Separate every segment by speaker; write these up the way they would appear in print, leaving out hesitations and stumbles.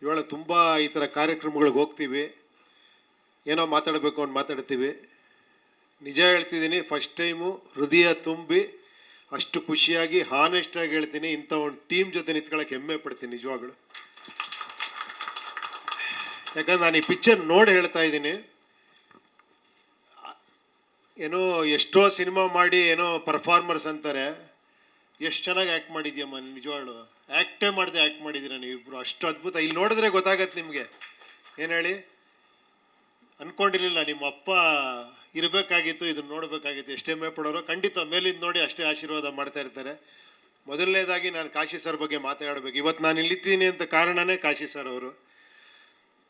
Speaker 1: ಇವಾಗ ತುಂಬ ಈ ಥರ ಕಾರ್ಯಕ್ರಮಗಳಿಗೆ ಹೋಗ್ತೀವಿ, ಏನೋ ಮಾತಾಡಬೇಕು ಅಂತ ಮಾತಾಡ್ತೀವಿ. ನಿಜ ಹೇಳ್ತಿದ್ದೀನಿ, ಫಸ್ಟ್ ಟೈಮು ಹೃದಯ ತುಂಬಿ ಅಷ್ಟು ಖುಷಿಯಾಗಿ ಹಾನೆಸ್ಟಾಗಿ ಹೇಳ್ತೀನಿ, ಇಂಥ ಒಂದು ಟೀಮ್ ಜೊತೆ ನಿಂತ್ಕೊಳ್ಳೋಕೆ ಹೆಮ್ಮೆ ಪಡ್ತೀನಿ ನಿಜವಾಗ್ಲು. ಯಾಕಂದ್ರೆ ನಾನು ಈ ಪಿಕ್ಚರ್ ನೋಡಿ ಹೇಳ್ತಾ ಇದ್ದೀನಿ, ಏನೋ ಎಷ್ಟೋ ಸಿನಿಮಾ ಮಾಡಿ ಏನೋ ಪರ್ಫಾರ್ಮರ್ಸ್ ಅಂತಾರೆ, ಎಷ್ಟು ಚೆನ್ನಾಗಿ ಆ್ಯಕ್ಟ್ ಮಾಡಿದ್ಯಮ್ಮ ನಿಜವಾಗ್ಲು. ಆ್ಯಕ್ಟೇ ಮಾಡಿದೆ ಆ್ಯಕ್ಟ್ ಮಾಡಿದ್ದೀರ ನೀವಿಬ್ಬರು, ಅಷ್ಟು ಅದ್ಭುತ. ಇಲ್ಲಿ ನೋಡಿದ್ರೆ ಗೊತ್ತಾಗತ್ತೆ ನಿಮಗೆ. ಏನು ಹೇಳಿ, ಅಂದ್ಕೊಂಡಿರಲಿಲ್ಲ ನಿಮ್ಮ ಅಪ್ಪ ಇರಬೇಕಾಗಿತ್ತು, ಇದನ್ನು ನೋಡಬೇಕಾಗಿತ್ತು. ಎಷ್ಟೇ ಪಡೋರು ಖಂಡಿತ ಮೇಲಿಂದ ನೋಡಿ ಅಷ್ಟೇ ಆಶೀರ್ವಾದ ಮಾಡ್ತಾ ಇರ್ತಾರೆ. ಮೊದಲನೇದಾಗಿ ನಾನು ಕಾಶಿ ಸರ್ ಬಗ್ಗೆ ಮಾತಾಡಬೇಕು. ಇವತ್ತು ನಾನು ಇಲ್ಲಿದ್ದೀನಿ ಅಂತ ಕಾರಣನೇ ಕಾಶಿ ಸರ್ ಅವರು.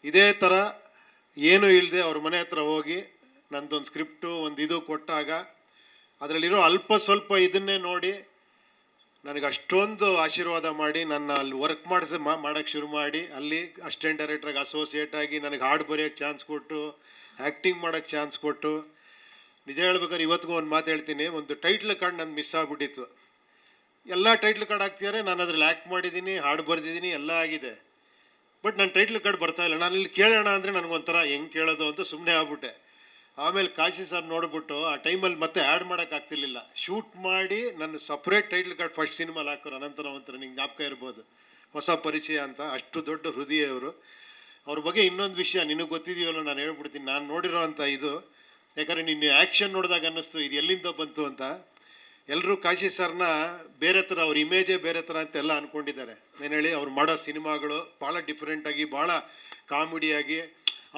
Speaker 1: ಇದೇ ಥರ ಏನೂ ಇಲ್ಲದೆ ಅವ್ರ ಮನೆ ಹತ್ರ ಹೋಗಿ ನಂದೊಂದು ಸ್ಕ್ರಿಪ್ಟು ಒಂದು ಇದು ಕೊಟ್ಟಾಗ ಅದರಲ್ಲಿರೋ ಅಲ್ಪ ಸ್ವಲ್ಪ ಇದನ್ನೇ ನೋಡಿ ನನಗೆ ಅಷ್ಟೊಂದು ಆಶೀರ್ವಾದ ಮಾಡಿ ನನ್ನ ಅಲ್ಲಿ ವರ್ಕ್ ಮಾಡೋಕ್ಕೆ ಶುರು ಮಾಡಿ, ಅಲ್ಲಿ ಅಸಿಸ್ಟೆಂಟ್ ಡೈರೆಕ್ಟ್ರಾಗಿ ಅಸೋಸಿಯೇಟ್ ಆಗಿ ನನಗೆ ಹಾಡು ಬರೆಯೋಕ್ಕೆ ಚಾನ್ಸ್ ಕೊಟ್ಟು, ಆ್ಯಕ್ಟಿಂಗ್ ಮಾಡೋಕ್ಕೆ ಚಾನ್ಸ್ ಕೊಟ್ಟು. ನಿಜ ಹೇಳ್ಬೇಕಾದ್ರೆ ಇವತ್ತಿಗೂ ಒಂದು ಮಾತು ಹೇಳ್ತೀನಿ, ಒಂದು ಟೈಟ್ಲ್ ಕಾರ್ಡ್ ನನ್ನ ಮಿಸ್ ಆಗಿಬಿಟ್ಟಿತ್ತು. ಎಲ್ಲ ಟೈಟ್ಲ್ ಕಾರ್ಡ್ ಹಾಕ್ತಿದ್ದಾರೆ, ನಾನು ಅದ್ರಲ್ಲಿ ಆ್ಯಕ್ಟ್ ಮಾಡಿದ್ದೀನಿ, ಹಾಡು ಬರೆದಿದ್ದೀನಿ, ಎಲ್ಲ ಆಗಿದೆ. ಬಟ್ ನನ್ನ ಟೈಟ್ಲ್ ಕಾರ್ಡ್ ಬರ್ತಾಯಿಲ್ಲ. ನಾನು ಇಲ್ಲಿ ಕೇಳೋಣ ಅಂದರೆ ನನಗೊಂಥರ ಹೆಂಗೆ ಕೇಳೋದು ಅಂತ ಸುಮ್ಮನೆ ಆಗ್ಬಿಟ್ಟೆ. ಆಮೇಲೆ ಕಾಶಿ ಸರ್ ನೋಡ್ಬಿಟ್ಟು ಆ ಟೈಮಲ್ಲಿ ಮತ್ತೆ ಆ್ಯಡ್ ಮಾಡೋಕ್ಕಾಗ್ತಿರ್ಲಿಲ್ಲ. ಶೂಟ್ ಮಾಡಿ ನನ್ನ ಸಪ್ರೇಟ್ ಟೈಟ್ಲ್ ಕಾರ್ಡ್ ಫಸ್ಟ್ ಸಿನಿಮಾಲಿ ಹಾಕೋರು, ಅನಂತರ ನಿಂಗೆ ಜ್ಞಾಪಕ ಇರ್ಬೋದು, ಹೊಸ ಪರಿಚಯ ಅಂತ. ಅಷ್ಟು ದೊಡ್ಡ ಹೃದಯ ಅವರು. ಅವ್ರ ಬಗ್ಗೆ ಇನ್ನೊಂದು ವಿಷಯ ನಿನಗೆ ಗೊತ್ತಿದೆಯಲ್ಲ, ನಾನು ಹೇಳ್ಬಿಡ್ತೀನಿ. ನಾನು ನೋಡಿರೋ ಅಂಥ ಇದು, ಯಾಕಂದರೆ ನಿನ್ನ ಆ್ಯಕ್ಷನ್ ನೋಡಿದಾಗ ಅನ್ನಿಸ್ತು ಇದು ಎಲ್ಲಿಂದ ಬಂತು ಅಂತ. ಎಲ್ಲರೂ ಕಾಶಿ ಸರ್ನ ಬೇರೆ ಥರ, ಅವ್ರ ಇಮೇಜೇ ಬೇರೆ ಥರ ಅಂತೆಲ್ಲ ಅಂದ್ಕೊಂಡಿದ್ದಾರೆ. ಏನು ಹೇಳಿ, ಅವ್ರು ಮಾಡೋ ಸಿನಿಮಾಗಳು ಭಾಳ ಡಿಫ್ರೆಂಟಾಗಿ, ಭಾಳ ಕಾಮಿಡಿಯಾಗಿ,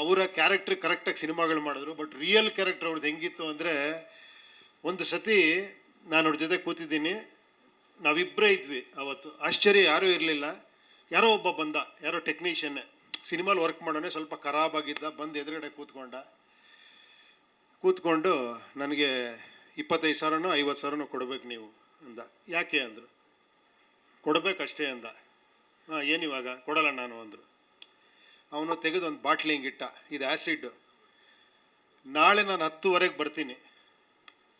Speaker 1: ಅವರ ಕ್ಯಾರೆಕ್ಟ್ರ್ ಕರೆಕ್ಟಾಗಿ ಸಿನಿಮಾಗಳು ಮಾಡಿದ್ರು. ಬಟ್ ರಿಯಲ್ ಕ್ಯಾರೆಕ್ಟರ್ ಅವ್ರದ್ದು ಹೆಂಗಿತ್ತು ಅಂದರೆ, ಒಂದು ಸತಿ ನಾನು ಅವ್ರ ಜೊತೆ ಕೂತಿದ್ದೀನಿ, ನಾವಿಬ್ಬರೇ ಇದ್ವಿ ಅವತ್ತು. ಆಶ್ಚರ್ಯ, ಯಾರೂ ಇರಲಿಲ್ಲ. ಯಾರೋ ಒಬ್ಬ ಬಂದ, ಯಾರೋ ಟೆಕ್ನಿಷಿಯನ್ನೇ, ಸಿನಿಮಾಲಿ ವರ್ಕ್ ಮಾಡೋನೆ, ಸ್ವಲ್ಪ ಖರಾಬಾಗಿದ್ದ. ಬಂದು ಎದುರುಗಡೆ ಕೂತ್ಕೊಂಡು ನನಗೆ 25,000ನೋ 50,000ನೋ ಕೊಡ್ಬೇಕು ನೀವು ಅಂದ. ಯಾಕೆ ಅಂದರು. ಕೊಡಬೇಕಷ್ಟೇ ಅಂದ. ಹಾಂ, ಏನಿವಾಗ ಕೊಡಲ್ಲ ನಾನು ಅಂದರು. ಅವನು ತೆಗೆದು ಒಂದು ಬಾಟ್ಲಿ ಹಿಂಗಿಟ್ಟ, ಇದು ಆ್ಯಸಿಡ್, ನಾಳೆ ನಾನು 10:00 ಬರ್ತೀನಿ,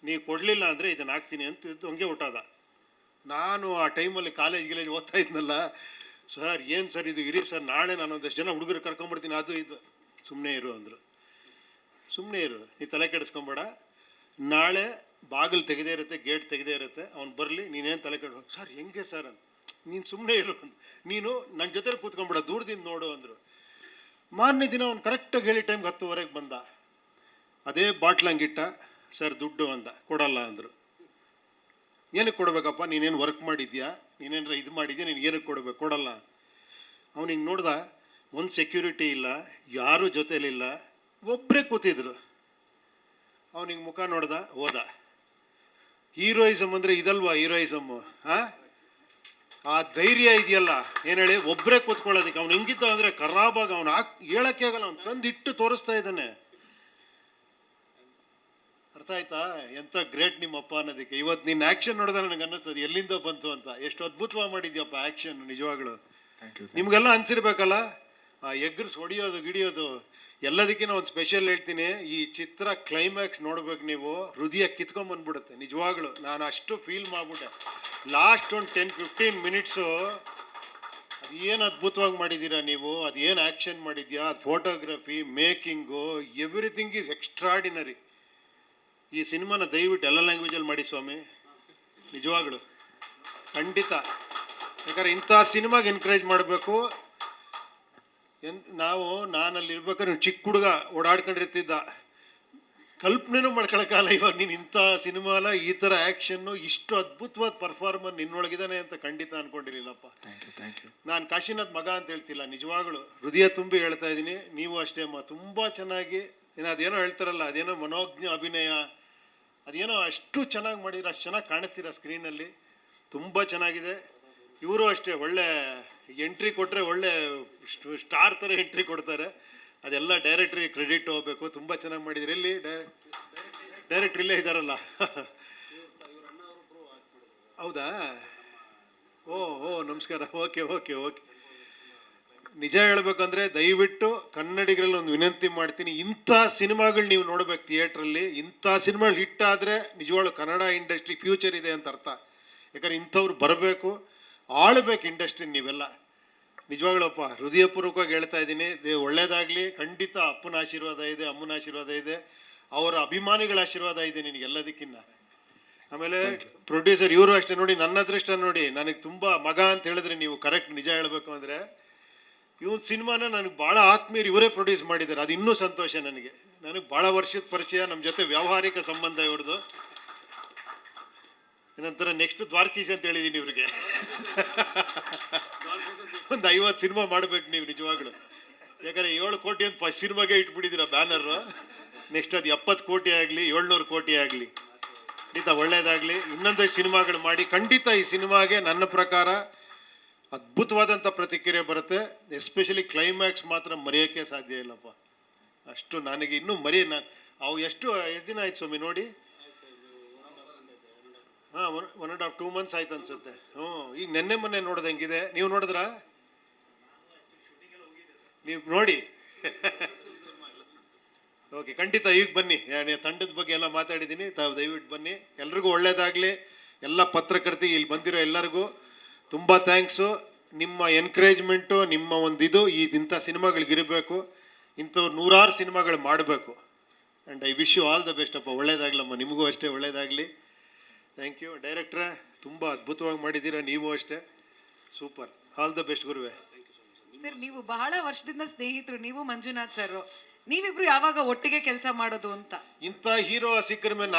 Speaker 1: ನೀವು ಕೊಡಲಿಲ್ಲ ಅಂದರೆ ಇದನ್ನು ಹಾಕ್ತೀನಿ ಅಂತ ಹಂಗೆ ಹುಟ್ಟೋದ. ನಾನು ಆ ಟೈಮಲ್ಲಿ ಕಾಲೇಜ್ ಓದ್ತಾ ಇದ್ನಲ್ಲ, ಸರ್ ಏನು ಸರ್ ಇದು, ಇರಿ ಸರ್, ನಾಳೆ ನಾನು ಒಂದಷ್ಟು ಜನ ಹುಡುಗರು ಕರ್ಕೊಂಬರ್ತೀನಿ, ಅದು ಇದು. ಸುಮ್ಮನೆ ಇರು ಅಂದರು. ಸುಮ್ಮನೆ ಇರು, ನೀ ತಲೆ ಕೆಡಿಸ್ಕೊಂಬೇಡ, ನಾಳೆ ಬಾಗಿಲು ತೆಗೆದೇ ಇರುತ್ತೆ, ಗೇಟ್ ತೆಗೆದೇ ಇರುತ್ತೆ, ಅವ್ನು ಬರಲಿ, ನೀನೇನು ತಲೆ ಕೆಡ. ಸರ್ ಹೆಂಗೆ ಸರ್ ಅಂತ, ನೀನು ಸುಮ್ಮನೆ ಇರು, ನೀನು ನನ್ನ ಜೊತೆ ಕೂತ್ಕೊಂಬೇಡ, ದೂರದಿಂದ ನೋಡು ಅಂದರು. ಮಾರನೇ ದಿನ ಅವ್ನು ಕರೆಕ್ಟಾಗಿ ಹೇಳಿ ಟೈಮ್ಗೆ 10:00 ಬಂದ. ಅದೇ ಬಾಟ್ಲ್ ಹಂಗಿಟ್ಟ. ಸರ್ ದುಡ್ಡು ಅಂದ. ಕೊಡಲ್ಲ ಅಂದರು. ಏನಕ್ಕೆ ಕೊಡಬೇಕಪ್ಪ, ನೀನೇನು ವರ್ಕ್ ಮಾಡಿದ್ಯಾ, ನೀನೇನಾರ ಇದು ಮಾಡಿದ್ಯಾ, ನೀನು ಏನಕ್ಕೆ ಕೊಡಬೇಕು, ಕೊಡಲ್ಲ. ಅವ್ನು ಹಿಂಗೆ ನೋಡ್ದ, ಒಂದು ಸೆಕ್ಯೂರಿಟಿ ಇಲ್ಲ, ಯಾರೂ ಜೊತೆಲಿಲ್ಲ, ಒಬ್ಬರೇ ಕೂತಿದ್ರು. ಅವನಿಗೆ ಮುಖ ನೋಡ್ದ, ಹೋದ. ಹೀರೋಯಿಸಮ್ ಅಂದರೆ ಇದಲ್ವಾ ಹೀರೋಯಿಸಮ್ಮು? ಹಾಂ, ಆ ಧೈರ್ಯ ಇದೆಯಲ್ಲ, ಏನು ಹೇಳಿ, ಒಬ್ಬರೇ ಕೂತ್ಕೊಳ್ಳೋದಕ್ಕೆ. ಅವ್ನು ಹೆಂಗಿದ್ದ ಅಂದರೆ ಖರಾಬಾಗ, ಅವ್ನು ಹೇಳೋಕ್ಕೆ ಆಗಲ್ಲ, ಅವ್ನು ತಂದಿಟ್ಟು ತೋರಿಸ್ತಾ ಇದ್ದಾನೆ. ಅರ್ಥ ಆಯ್ತಾ, ಎಂಥ ಗ್ರೇಟ್ ನಿಮ್ಮಪ್ಪ ಅನ್ನೋದಕ್ಕೆ. ಇವತ್ತು ನಿನ್ನ ಆ್ಯಕ್ಷನ್ ನೋಡಿದ್ರೆ ನನಗೆ ಅನ್ನಿಸ್ತದೆ ಎಲ್ಲಿಂದ ಬಂತು ಅಂತ. ಎಷ್ಟು ಅದ್ಭುತವಾಗಿ ಮಾಡಿದ್ಯಪ್ಪ ಆ್ಯಕ್ಷನ್ ನಿಜವಾಗ್ಲು. ನಿಮಗೆಲ್ಲ ಅನಿಸಿರ್ಬೇಕಲ್ಲ, ಆ ಎಗ್ರಿಸ್ ಹೊಡಿಯೋದು ಗಿಡಿಯೋದು. ಎಲ್ಲದಕ್ಕಿಂತ ಒಂದು ಸ್ಪೆಷಲ್ ಹೇಳ್ತೀನಿ, ಈ ಚಿತ್ರ ಕ್ಲೈಮ್ಯಾಕ್ಸ್ ನೋಡ್ಬೇಕು ನೀವು, ಹೃದಯ ಕಿತ್ಕೊಂಡ್ಬಂದ್ಬಿಡುತ್ತೆ ನಿಜವಾಗ್ಲು. ನಾನು ಅಷ್ಟು ಫೀಲ್ ಮಾಡಿಬಿಟ್ಟೆ. ಲಾಸ್ಟ್ ಒಂದು 10-15 ಮಿನಿಟ್ಸು ಅದೇನು ಅದ್ಭುತವಾಗಿ ಮಾಡಿದ್ದೀರಾ ನೀವು, ಅದೇನು ಆ್ಯಕ್ಷನ್ ಮಾಡಿದ್ಯಾ, ಅದು photography, making, everything is extraordinary. ಈ ಸಿನಿಮಾನ ದಯವಿಟ್ಟು ಎಲ್ಲ ಲ್ಯಾಂಗ್ವೇಜಲ್ಲಿ ಮಾಡಿ ಸ್ವಾಮಿ, ನಿಜವಾಗ್ಲು ಖಂಡಿತ. ಯಾಕಂದರೆ ಇಂಥ ಸಿನಿಮಾಗೆ ಎನ್ಕರೇಜ್ ಮಾಡಬೇಕು. ನಾನಲ್ಲಿ ಇರ್ಬೇಕಾದ್ರೆ ಚಿಕ್ಕ ಹುಡುಗ ಓಡಾಡ್ಕೊಂಡಿರ್ತಿದ್ದ, ಕಲ್ಪನೆನೂ ಮಾಡ್ಕೊಳಕ್ಕಾಗಲ್ಲ. ಇವಾಗ ನೀನು ಇಂಥ ಸಿನಿಮಾಲ ಈ ಥರ ಆ್ಯಕ್ಷನ್ನು, ಇಷ್ಟು ಅದ್ಭುತವಾದ ಪರ್ಫಾರ್ಮರ್ ನಿನ್ನೊಳಗಿದ್ದಾನೆ ಅಂತ ಖಂಡಿತ ಅಂದ್ಕೊಂಡಿರಲಿಲ್ಲಪ್ಪ. ನಾನು ಕಾಶಿನಾಥ್ ಮಗ ಅಂತ ಹೇಳ್ತಿಲ್ಲ, ನಿಜವಾಗ್ಲು ಹೃದಯ ತುಂಬಿ ಹೇಳ್ತಾ ಇದ್ದೀನಿ. ನೀವು ಅಷ್ಟೇ ಅಮ್ಮ, ತುಂಬ ಚೆನ್ನಾಗಿ ಅದೇನೋ ಹೇಳ್ತಾರಲ್ಲ, ಅದೇನೋ ಮನೋಜ್ಞ ಅಭಿನಯ, ಅದೇನೋ ಅಷ್ಟು ಚೆನ್ನಾಗಿ ಮಾಡಿದ್ರೆ, ಅಷ್ಟು ಚೆನ್ನಾಗಿ ಕಾಣಿಸ್ತೀರ ಸ್ಕ್ರೀನಲ್ಲಿ, ತುಂಬ ಚೆನ್ನಾಗಿದೆ. ಇವರು ಅಷ್ಟೇ, ಒಳ್ಳೆ ಎಂಟ್ರಿ ಕೊಟ್ಟರೆ ಒಳ್ಳೆ ಸ್ಟಾರ್ ಥರ ಎಂಟ್ರಿ ಕೊಡ್ತಾರೆ. ಅದೆಲ್ಲ ಡೈರೆಕ್ಟ್ರಿಗೆ ಕ್ರೆಡಿಟ್ ಹೋಗಬೇಕು. ತುಂಬ ಚೆನ್ನಾಗಿ ಮಾಡಿದ್ರು. ಎಲ್ಲಿ ಡೈರೆಕ್ಟ್ರ್ ಇಲ್ಲೇ ಇದ್ದಾರಲ್ಲ. ಹೌದಾ? ಓ ನಮಸ್ಕಾರ. ಓಕೆ. ನಿಜ ಹೇಳ್ಬೇಕಂದ್ರೆ ದಯವಿಟ್ಟು ಕನ್ನಡಿಗರಲ್ಲಿ ಒಂದು ವಿನಂತಿ ಮಾಡ್ತೀನಿ, ಇಂಥ ಸಿನಿಮಾಗಳು ನೀವು ನೋಡ್ಬೇಕು ಥಿಯೇಟ್ರಲ್ಲಿ. ಇಂಥ ಸಿನಿಮಾಗಳು ಹಿಟ್ ಆದರೆ ನಿಜವಾಗ್ಲೂ ಕನ್ನಡ ಇಂಡಸ್ಟ್ರಿ ಫ್ಯೂಚರ್ ಇದೆ ಅಂತ ಅರ್ಥ. ಯಾಕಂದ್ರೆ ಇಂಥವ್ರು ಬರಬೇಕು, ಆಳ್ಬೇಕು ಇಂಡಸ್ಟ್ರಿ. ನೀವೆಲ್ಲ ನಿಜವಾಗ್ಲಪ್ಪ ಹೃದಯಪೂರ್ವಕವಾಗಿ ಹೇಳ್ತಾ ಇದ್ದೀನಿ, ಒಳ್ಳೇದಾಗ್ಲಿ. ಖಂಡಿತ ಅಪ್ಪನ ಆಶೀರ್ವಾದ ಇದೆ, ಅಮ್ಮನ ಆಶೀರ್ವಾದ ಇದೆ, ಅವರ ಅಭಿಮಾನಿಗಳ ಆಶೀರ್ವಾದ ಇದೆ ನಿನಗೆ ಎಲ್ಲದಕ್ಕಿಂತ. ಆಮೇಲೆ ಪ್ರೊಡ್ಯೂಸರ್ ಇವರು ಅಷ್ಟೇ ನೋಡಿ, ನನ್ನ ಅದೃಷ್ಟ ನೋಡಿ, ನನಗೆ ತುಂಬ ಮಗ ಅಂತ ಹೇಳಿದ್ರೆ ನೀವು ಕರೆಕ್ಟ್ ನಿಜ ಹೇಳಬೇಕು ಅಂದರೆ, ಇವನ್ ಸಿನಿಮಾನ ನನಗೆ ಭಾಳ ಆತ್ಮೀಯರು ಇವರೇ ಪ್ರೊಡ್ಯೂಸ್ ಮಾಡಿದ್ದಾರೆ. ಅದು ಇನ್ನೂ ಸಂತೋಷ ನನಗೆ. ನನಗೆ ಭಾಳ ವರ್ಷದ ಪರಿಚಯ, ನಮ್ಮ ಜೊತೆ ವ್ಯಾವಹಾರಿಕ ಸಂಬಂಧ ಇವ್ರದ್ದು. ನಂತರ ನೆಕ್ಸ್ಟ್ ದ್ವಾರಕೀಶ್ ಅಂತ ಹೇಳಿದ್ದೀನಿ ಇವ್ರಿಗೆ. ಒಂದು 50 ಸಿನಿಮಾ ಮಾಡ್ಬೇಕು ನೀವು ನಿಜವಾಗ್ಲು. ಯಾಕಂದರೆ 7 ಕೋಟಿ ಅಂತ ಫಸ್ಟ್ ಸಿನಿಮಾಗೆ ಇಟ್ಬಿಟ್ಟಿದ್ದೀರ ಬ್ಯಾನರು. ನೆಕ್ಸ್ಟ್ ಅದು 70 ಕೋಟಿ ಆಗಲಿ, 700 ಕೋಟಿ ಆಗಲಿ, ಖಂಡಿತ ಒಳ್ಳೇದಾಗಲಿ. ಇನ್ನೊಂದು ಸಿನಿಮಾಗಳು ಮಾಡಿ ಖಂಡಿತ ಈ ಸಿನಿಮಾಗೆ ನನ್ನ ಪ್ರಕಾರ ಅದ್ಭುತವಾದಂಥ ಪ್ರತಿಕ್ರಿಯೆ ಬರುತ್ತೆ. ಎಸ್ಪೆಷಲಿ ಕ್ಲೈಮ್ಯಾಕ್ಸ್ ಮಾತ್ರ ಮರೆಯೋಕ್ಕೆ ಸಾಧ್ಯ ಇಲ್ಲಪ್ಪ. ಅಷ್ಟು ನನಗೆ ಇನ್ನೂ ಅವು ಎಷ್ಟು ದಿನ ಆಯ್ತು ಸ್ವಾಮಿ ನೋಡಿ? ಹಾಂ, 1.5-2 ಮಂತ್ಸ್ ಆಯ್ತು ಅನ್ಸುತ್ತೆ. ಈಗ ನೆನ್ನೆ ಮೊನ್ನೆ ನೋಡ್ದಂಗಿದೆ. ನೀವು ನೋಡಿದ್ರಾ? ನೀವು ನೋಡಿ. ಓಕೆ, ಖಂಡಿತ ಈಗ ಬನ್ನಿ. ತಂಡದ ಬಗ್ಗೆ ಎಲ್ಲ ಮಾತಾಡಿದ್ದೀನಿ, ತಾವು ದಯವಿಟ್ಟು ಬನ್ನಿ. ಎಲ್ರಿಗೂ ಒಳ್ಳೇದಾಗಲಿ. ಎಲ್ಲ ಪತ್ರಕರ್ತಿಗೆ ಇಲ್ಲಿ ಬಂದಿರೋ ಎಲ್ಲರಿಗೂ ತುಂಬ ಥ್ಯಾಂಕ್ಸು. ನಿಮ್ಮ ಎನ್ಕರೇಜ್ಮೆಂಟು, ನಿಮ್ಮ ಒಂದು ಇಂಥ ಸಿನಿಮಾಗಳಿಗಿರಬೇಕು. ಇಂಥವ್ರು 100 ಸಿನಿಮಾಗಳು ಮಾಡಬೇಕು. And I wish you all the best ಅಪ್ಪ. ಒಳ್ಳೇದಾಗ್ಲಮ್ಮ, ನಿಮಗೂ ಅಷ್ಟೇ ಒಳ್ಳೇದಾಗಲಿ. Thank you. ಡೈರೆಕ್ಟ್ರೆ, ತುಂಬ ಅದ್ಭುತವಾಗಿ ಮಾಡಿದ್ದೀರಾ. ನೀವು ಅಷ್ಟೇ ಸೂಪರ್. ಆಲ್ ದ ಬೆಸ್ಟ್ ಗುರುವೆ.
Speaker 2: ಸರ್, ನೀವು ಬಹಳ ವರ್ಷದಿಂದ ಸ್ನೇಹಿತರು, ನೀವು ಮಂಜುನಾಥ್ ಸರ್. ನೀವಿಬ್ರು ಯಾವಾಗ ಒಟ್ಟಿಗೆ ಕೆಲಸ ಮಾಡೋದು ಅಂತ?
Speaker 1: ಇಂಥ ಹೀರೋ ಸಿಕ್ಕರ ಮೇಲೆ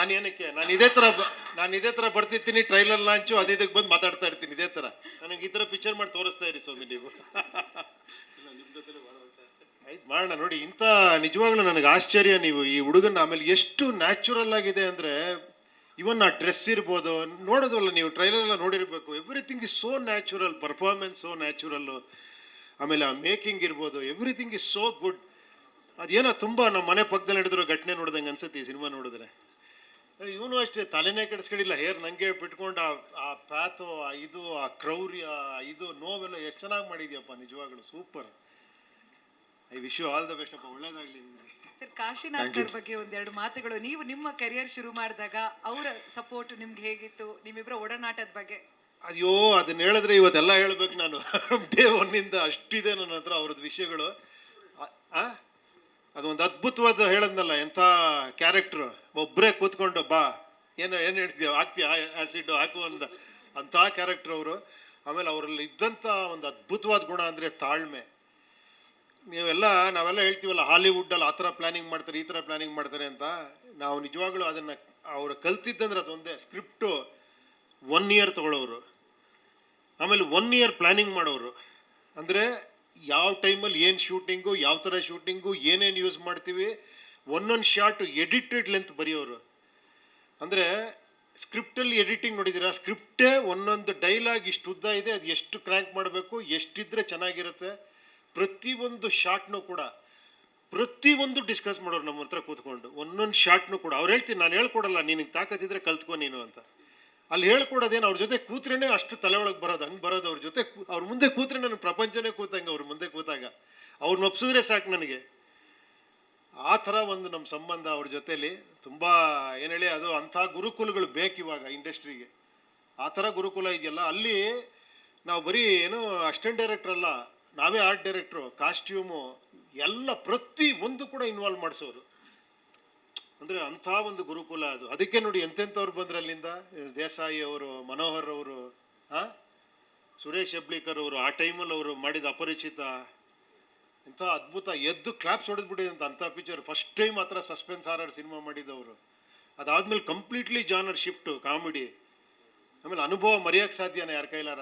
Speaker 1: ನಾನು ಇದೇ ಥರ ಬರ್ತಿರ್ತೀನಿ. ಟ್ರೈಲರ್ ಲಾಂಚು ಇದಕ್ಕೆ ಬಂದು ಮಾತಾಡ್ತಾ ಇರ್ತೀನಿ ಇದೇ ಥರ. ನನಗೆ ಈ ಥರ ಪಿಕ್ಚರ್ ಮಾಡಿ ತೋರಿಸ್ತಾ ಇರಿ ಸ್ವಾಮಿ ನೀವು. ಆಯ್ತು, ಮಾಡೋಣ. ನೋಡಿ, ಇಂಥ ನಿಜವಾಗ್ಲೂ ನನಗೆ ಆಶ್ಚರ್ಯ. ನೀವು ಈ ಹುಡುಗನ ಆಮೇಲೆ ಎಷ್ಟು ನ್ಯಾಚುರಲ್ ಆಗಿದೆ ಅಂದರೆ, ಇವನ್ ಆ ಡ್ರೆಸ್ ಇರ್ಬೋದು, ನೋಡೋದಲ್ಲ ನೀವು, ಟ್ರೈಲರ್ ಎಲ್ಲ ನೋಡಿರ್ಬೇಕು. Everything is so natural, performance so natural. ಆಮೇಲೆ ಆ ಮೇಕಿಂಗ್ ಇರ್ಬೋದು, ಎವ್ರಿಥಿಂಗ್ ಇಸ್ ಸೋ ಗುಡ್. ಅದೇನೋ ತುಂಬ ನಮ್ಮ ಮನೆ ಪಕ್ಕದಲ್ಲಿ ನಡೆದಿರೋ ಘಟನೆ ನೋಡ್ದಂಗೆ ಅನ್ಸುತ್ತೆ ಈ ಸಿನಿಮಾ ನೋಡಿದ್ರೆ. ಇವನು ಅಷ್ಟೇ ತಲೆನೇ ಕೆಡಿಸ್ಕೊಂಡಿಲ್ಲ. ಹೇರ್ ನಂಗೆ ಬಿಟ್ಕೊಂಡು ಆ ಪ್ಯಾಥೋ, ಆ ಕ್ರೌರ್ಯ, ನೋವೆಲ್ಲ ಎಷ್ಟು ಚೆನ್ನಾಗಿ ಮಾಡಿದ್ಯಪ್ಪ. ನಿಜವಾಗ್ಲು super. I wish you all the best ಅಪ್ಪ. ಒಳ್ಳೇದಾಗ್ಲಿ ನಿಮಗೆ.
Speaker 2: ಸರ್, ಕಾಶಿನಾಥ್ ಸರ್ ಬಗ್ಗೆ ಒಂದೆರಡು ಮಾತುಗಳು. ನೀವು ನಿಮ್ಮ ಕರಿಯರ್ ಶುರು ಮಾಡಿದಾಗ ಅವರ ಸಪೋರ್ಟ್ ನಿಮ್ಗೆ ಹೇಗಿತ್ತು? ನಿಮ್ಮಿಬ್ಬರ ಒಡನಾಟದ ಬಗ್ಗೆ.
Speaker 1: ಅಯ್ಯೋ, ಅದನ್ನ ಹೇಳಿದ್ರೆ ಇವತ್ತೆಲ್ಲ ಹೇಳ್ಬೇಕು ನಾನು. ಡೇ 1 ಅಷ್ಟಿದೆ ನನ್ನ ಹತ್ರ ಅವ್ರದ್ದು ವಿಷಯಗಳು. ಅದೊಂದು ಅದ್ಭುತವಾದ ಹೇಳದ್ನಲ್ಲ, ಎಂಥ ಕ್ಯಾರೆಕ್ಟ್ರು. ಒಬ್ಬರೇ ಕೂತ್ಕೊಂಡು ಏನು ಹೇಳ್ತೀವಿ, ಹಾಕ್ತೀಯ ಆ್ಯಸಿಡ್ ಹಾಕು ಅಂಥ ಕ್ಯಾರೆಕ್ಟ್ರ್ ಅವರು. ಆಮೇಲೆ ಅವರಲ್ಲಿ ಇದ್ದಂಥ ಒಂದು ಅದ್ಭುತವಾದ ಗುಣ ಅಂದರೆ ತಾಳ್ಮೆ. ನಾವೆಲ್ಲ ಹೇಳ್ತೀವಲ್ಲ, ಹಾಲಿವುಡ್ಡಲ್ಲಿ ಆ ಥರ ಪ್ಲ್ಯಾನಿಂಗ್ ಮಾಡ್ತಾರೆ, ಈ ಥರ ಪ್ಲ್ಯಾನಿಂಗ್ ಮಾಡ್ತಾರೆ ಅಂತ. ನಾವು ನಿಜವಾಗ್ಲೂ ಅದನ್ನು ಅವರು ಕಲ್ತಿದ್ದಂದ್ರೆ ಅದೊಂದೇ. ಸ್ಕ್ರಿಪ್ಟು 1 ಇಯರ್ ತೊಗೊಳ್ಳೋರು, ಆಮೇಲೆ 1 ಇಯರ್ ಪ್ಲ್ಯಾನಿಂಗ್ ಮಾಡೋರು. ಅಂದರೆ ಯಾವ ಟೈಮಲ್ಲಿ ಏನು ಶೂಟಿಂಗು, ಯಾವ ಥರ ಶೂಟಿಂಗು, ಏನೇನು ಯೂಸ್ ಮಾಡ್ತೀವಿ, ಒಂದೊಂದು ಶಾರ್ಟು ಎಡಿಟೆಡ್ ಲೆಂತ್ ಬರೆಯೋರು. ಅಂದರೆ ಸ್ಕ್ರಿಪ್ಟಲ್ಲಿ ಎಡಿಟಿಂಗ್ ನೋಡಿದ್ದೀರಾ? ಸ್ಕ್ರಿಪ್ಟೇ ಒಂದೊಂದು ಡೈಲಾಗ್ ಇಷ್ಟು ಉದ್ದ ಇದೆ, ಅದು ಎಷ್ಟು ಕ್ರ್ಯಾಂಕ್ ಮಾಡಬೇಕು, ಎಷ್ಟಿದ್ರೆ ಚೆನ್ನಾಗಿರುತ್ತೆ. ಪ್ರತಿಯೊಂದು ಶಾರ್ಟ್ನೂ ಕೂಡ ಪ್ರತಿಯೊಂದು ಡಿಸ್ಕಸ್ ಮಾಡೋರು ನಮ್ಮ ಹತ್ರ ಕೂತ್ಕೊಂಡು. ಒಂದೊಂದು ಶಾರ್ಟ್ನೂ ಕೂಡ ಅವ್ರು ಹೇಳ್ತೀನಿ, ನಾನು ಹೇಳ್ಕೊಡಲ್ಲ, ನಿನಗೆ ತಾಕತ್ತಿದ್ರೆ ಕಲ್ತ್ಕೊ ನೀನು ಅಂತ. ಅಲ್ಲಿ ಹೇಳ್ಕೊಡೋದೇನು, ಅವ್ರ ಜೊತೆ ಕೂತ್ರೇನೆ ಅಷ್ಟು ತಲೆ ಒಳಗೆ ಬರೋದು, ಹಂಗೆ ಬರೋದು. ಅವ್ರ ಜೊತೆ ಅವ್ರ ಮುಂದೆ ಕೂತ್ರೆ ನನ್ನ ಪ್ರಪಂಚನೇ ಕೂತಂಗೆ. ಅವ್ರ ಮುಂದೆ ಕೂತಾಗ ಅವ್ರನ್ನ ಒಪ್ಸಿದ್ರೆ ಸಾಕು ನನಗೆ. ಆ ಥರ ಒಂದು ನಮ್ಮ ಸಂಬಂಧ ಅವ್ರ ಜೊತೇಲಿ ತುಂಬ ಏನು ಹೇಳಿ, ಅದು ಅಂಥ ಗುರುಕುಲಗಳು ಬೇಕು ಇವಾಗ ಇಂಡಸ್ಟ್ರಿಗೆ. ಆ ಥರ ಗುರುಕುಲ ಇದೆಯಲ್ಲ, ಅಲ್ಲಿ ನಾವು ಬರೀ ಏನು ಅಸಿಸ್ಟೆಂಟ್ ಡೈರೆಕ್ಟರ್ ಅಲ್ಲ, ನಾವೇ ಆರ್ಟ್ ಡೈರೆಕ್ಟ್ರು, ಕಾಸ್ಟ್ಯೂಮು ಎಲ್ಲ ಪ್ರತಿ ಒಂದು ಕೂಡ ಇನ್ವಾಲ್ವ್ ಮಾಡಿಸೋರು. ಅಂದರೆ ಅಂಥ ಒಂದು ಗುರುಕುಲ ಅದು. ಅದಕ್ಕೆ ನೋಡಿ ಎಂತೆಂಥವ್ರು ಬಂದ್ರೆ ಅಲ್ಲಿಂದ. ದೇಸಾಯಿ ಅವರು, ಮನೋಹರ್ ಅವರು, ಸುರೇಶ್ ಹೆಬ್ಳಿಕರ್ ಅವರು, ಆ ಟೈಮಲ್ಲಿ ಅವರು ಮಾಡಿದ ಅಪರಿಚಿತ ಇಂಥ ಅದ್ಭುತ. ಎದ್ದು ಕ್ಲಾಪ್ಸ್ ಹೊಡೆದ್ಬಿಟ್ಟಿದಂತ ಅಂಥ ಪಿಕ್ಚರ್. ಫಸ್ಟ್ ಟೈಮ್ ಆ ಥರ ಸಸ್ಪೆನ್ಸ್ ಹಾರರ್ ಸಿನಿಮಾ ಮಾಡಿದವರು. ಅದಾದ್ಮೇಲೆ ಕಂಪ್ಲೀಟ್ಲಿ ಜಾನರ್ ಶಿಫ್ಟು, ಕಾಮಿಡಿ. ಆಮೇಲೆ ಅನುಭವ ಮರೆಯೋಕ್ಕೆ ಸಾಧ್ಯನೇ ಯಾರ ಕೈಲಾರ?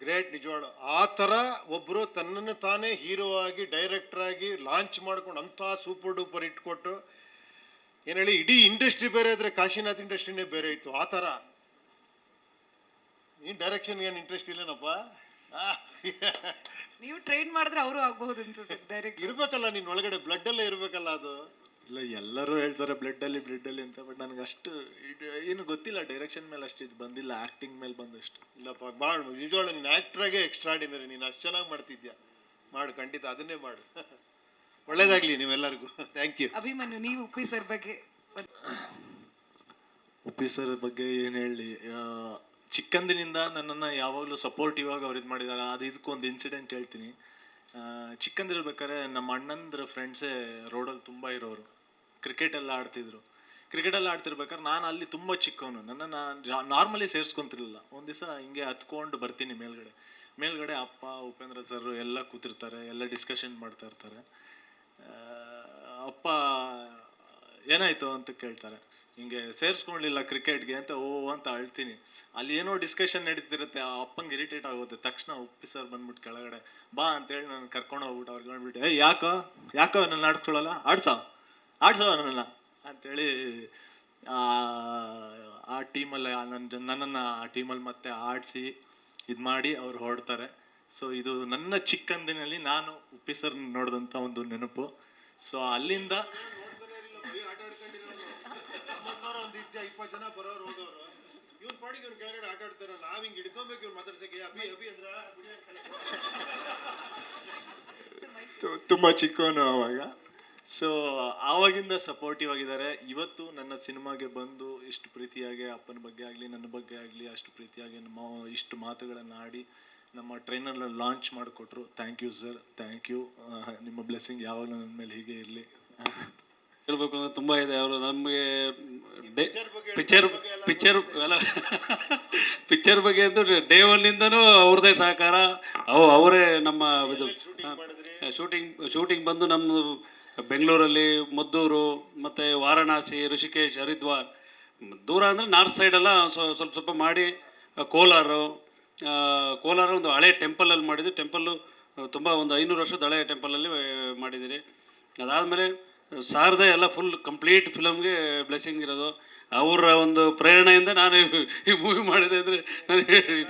Speaker 1: ಗ್ರೇಟ್ ನಿಜವಾಳು. ಆ ಥರ ಒಬ್ಬರು ತನ್ನನ್ನು ತಾನೇ ಹೀರೋ ಆಗಿ, ಡೈರೆಕ್ಟರ್ ಆಗಿ ಲಾಂಚ್ ಮಾಡ್ಕೊಂಡು ಅಂಥ ಸೂಪರ್ ಡೂಪರ್ ಇಟ್ಕೊಟ್ಟು, ಏನು ಹೇಳಿ, ಇಡೀ ಇಂಡಸ್ಟ್ರಿ ಬೇರೆ ಇದ್ರೆ ಕಾಶಿನಾಥ್ ಇಂಡಸ್ಟ್ರಿನೇ ಬೇರೆ ಇತ್ತು. ಆ ಥರ. ನೀನು ಡೈರೆಕ್ಷನ್ಗೆ ಏನು ಇಂಟ್ರೆಸ್ಟ್ ಇಲ್ಲೇನಪ್ಪ?
Speaker 2: ನೀವು ಟ್ರೈನ್ ಮಾಡಿದ್ರೆ ಅವರು ಆಗಬಹುದು ಅಂತ ಡೈರೆಕ್ಟ್
Speaker 1: ಇರ್ಬೇಕಲ್ಲ, ನಿನ್ನ ಒಳಗಡೆ ಬ್ಲಡ್ ಅಲ್ಲೇ ಇರ್ಬೇಕಲ್ಲ ಅದು.
Speaker 3: ಇಲ್ಲ, ಎಲ್ಲರೂ ಹೇಳ್ತಾರೆ ಬ್ಲಡ್ ಅಲ್ಲಿ ಅಂತ, ಬಟ್ ನನಗೆ ಅಷ್ಟು ಏನು ಗೊತ್ತಿಲ್ಲ. ಡೈರೆಕ್ಷನ್ ಮೇಲೆ ಅಷ್ಟು ಇದು ಬಂದಿಲ್ಲ, ಆಕ್ಟಿಂಗ್ ಮೇಲೆ ಬಂದಷ್ಟು.
Speaker 1: ಇಲ್ಲಪ್ಪ, ಮಾಡು ನಿಜವಾಳು. ನೀನು ಆ್ಯಕ್ಟ್ರಾಗೆ ಎಕ್ಸ್ಟ್ರಾಡಿನರಿ. ನೀನು ಅಷ್ಟು ಚೆನ್ನಾಗಿ ಮಾಡ್ತಿದ್ಯಾ. ಮಾಡು, ಖಂಡಿತ ಅದನ್ನೇ ಮಾಡು. ಒಳ್ಳೇದಾಗ್ಲಿ ನೀವೆಲ್ಲರಿಗೂ. Thank you.
Speaker 2: ಅಭಿಮನ್ಯು, ನೀವು ಉಪ್ಪಿ ಸರ್ ಬಗ್ಗೆ
Speaker 3: ಉಪ್ಪಿ ಸರ್ ಬಗ್ಗೆ ಏನು ಹೇಳಿ, ಚಿಕ್ಕಂದಿನಿಂದ ನನ್ನನ್ನು ಯಾವಾಗಲೂ ಸಪೋರ್ಟಿವ್ ಆಗಿ ಅವ್ರು ಇದು ಮಾಡಿದ್ದಾರೆ. ಅದು ಇದಕ್ಕೊಂದು ಇನ್ಸಿಡೆಂಟ್ ಹೇಳ್ತೀನಿ. ಚಿಕ್ಕಂದಿರ್ಬೇಕಾದ್ರೆ ನಮ್ಮ ಅಣ್ಣಂದ್ರ ಫ್ರೆಂಡ್ಸೇ ರೋಡಲ್ಲಿ ತುಂಬ ಇರೋರು, ಕ್ರಿಕೆಟೆಲ್ಲ ಆಡ್ತಿದ್ರು. ಕ್ರಿಕೆಟೆಲ್ಲ ಆಡ್ತಿರ್ಬೇಕಾದ್ರೆ ನಾನು ಅಲ್ಲಿ ತುಂಬ ಚಿಕ್ಕವನು, ನನ್ನನ್ನು ನಾರ್ಮಲಿ ಸೇರಿಸ್ಕೊಂತಿರ್ಲಿಲ್ಲ. ಒಂದು ದಿವಸ ಹಿಂಗೆ ಹತ್ಕೊಂಡು ಬರ್ತೀನಿ ಮೇಲ್ಗಡೆ ಅಪ್ಪ, ಉಪೇಂದ್ರ ಸರ್ ಎಲ್ಲ ಕೂತಿರ್ತಾರೆ, ಎಲ್ಲ ಡಿಸ್ಕಷನ್ ಮಾಡ್ತಾ ಇರ್ತಾರೆ. ಅಪ್ಪ ಏನಾಯ್ತು ಅಂತ ಕೇಳ್ತಾರೆ. ಹಿಂಗೆ ಸೇರಿಸ್ಕೊಳ್ಳಿಲ್ಲ ಕ್ರಿಕೆಟ್ಗೆ ಅಂತ, ಓ ಅಂತ ಅಳ್ತೀನಿ. ಅಲ್ಲಿ ಏನೋ ಡಿಸ್ಕಷನ್ ನಡೀತಿರುತ್ತೆ, ಆ ಅಪ್ಪಂಗೆ ಇರಿಟೇಟ್ ಆಗುತ್ತೆ. ತಕ್ಷಣ ಉಪ್ಪಿ ಸರ್ ಬಂದ್ಬಿಟ್ಟು ಕೆಳಗಡೆ ಬಾ ಅಂತೇಳಿ ನಾನು ಕರ್ಕೊಂಡು ಹೋಗ್ಬಿಟ್ಟು ಅವ್ರಿಗೆ ಹೇಳ್ಬಿಟ್ಟು, ಯಾಕೋ ನನ್ನ ಆಡ್ಸ್ಕೊಳ್ಳಲ್ಲ, ಆಡ್ಸೋ ನನ್ನನ್ನು ಅಂತೇಳಿ ಆ ಟೀಮಲ್ಲಿ ನನ್ನನ್ನು ಆ ಟೀಮಲ್ಲಿ ಮತ್ತೆ ಆಡಿಸಿ ಇದು ಮಾಡಿ ಅವ್ರು ಹೊರಡ್ತಾರೆ. ಸೊ ಇದು ನನ್ನ ಚಿಕ್ಕಂದಿನಲ್ಲಿ ನಾನು ಉಪ್ಪಿ ಸರ್ ನೋಡಿದಂಥ ಒಂದು ನೆನಪು. ಸೊ ಅಲ್ಲಿಂದ
Speaker 1: ಒಂದು 20 ಜನ ಬರೋರು ಹೋಗೋರು, ಇವ್ನ ಪಾಡಿಗೆ ಇವ್ನ ಕೆಳಗಡೆ ಆಟ ಆಡ್ತಾರ, ನಾವ್ ಹಿಂಗ್ ಹಿಡ್ಕೊಬೇಕು ಇವ್ನ ಮಾತಾಡ್ಸಕ್ಕೆ, ಅಭಿ ಅಂದ್ರ
Speaker 3: ತುಂಬ ಚಿಕ್ಕವನು ಅವಾಗ. ಸೊ ಆವಾಗಿಂದ ಸಪೋರ್ಟಿವ್ ಆಗಿದ್ದಾರೆ. ಇವತ್ತು ನನ್ನ ಸಿನಿಮಾಗೆ ಬಂದು ಇಷ್ಟು ಪ್ರೀತಿಯಾಗಿ ಅಪ್ಪನ ಬಗ್ಗೆ ಆಗಲಿ ನನ್ನ ಬಗ್ಗೆ ಆಗಲಿ ಅಷ್ಟು ಪ್ರೀತಿಯಾಗಿ ಇಷ್ಟು ಮಾತುಗಳನ್ನು ಆಡಿ ನಮ್ಮ ಟ್ರೈನರ್ನ ಲಾಂಚ್ ಮಾಡಿಕೊಟ್ರು. Thank you sir, thank you. ನಿಮ್ಮ ಬ್ಲೆಸ್ಸಿಂಗ್ ಯಾವಾಗಲೂ ನನ್ನ ಮೇಲೆ ಹೀಗೆ ಇರಲಿ.
Speaker 4: ಹೇಳ್ಬೇಕು ಅಂದ್ರೆ ತುಂಬ ಇದೆ. ಅವರು ನಮಗೆ ಪಿಕ್ಚರ್ ಬಗ್ಗೆ ಅಂತೂ ಡೇ ಒನ್ನಿಂದನೂ ಅವ್ರದ್ದೇ ಸಹಕಾರ. ಅವರೇ ನಮ್ಮ ಇದು ಶೂಟಿಂಗ್ ಬಂದು ನಮ್ಮ ಬೆಂಗಳೂರಲ್ಲಿ ಮದ್ದೂರು ಮತ್ತು ವಾರಣಾಸಿ, ಋಷಿಕೇಶ್, ಹರಿದ್ವಾರ್, ದೂರ ಅಂದರೆ ನಾರ್ತ್ ಸೈಡೆಲ್ಲ ಸ್ವಲ್ಪ ಮಾಡಿ ಕೋಲಾರ ಒಂದು ಹಳೆ ಟೆಂಪಲಲ್ಲಿ ಮಾಡಿದ್ವಿ. ಟೆಂಪಲ್ಲು ತುಂಬ ಒಂದು 500 ವರ್ಷದ ಹಳೆ ಟೆಂಪಲಲ್ಲಿ ಮಾಡಿದ್ದೀರಿ. ಅದಾದಮೇಲೆ ಸಾರದೆ ಎಲ್ಲ ಫುಲ್ ಕಂಪ್ಲೀಟ್ ಫಿಲಮ್ಗೆ ಬ್ಲೆಸ್ಸಿಂಗ್ ಇರೋದು. ಅವರ ಒಂದು ಪ್ರೇರಣೆಯಿಂದ ನಾನು ಈ ಮೂವಿ ಮಾಡಿದೆ ಅಂದರೆ ನಾನು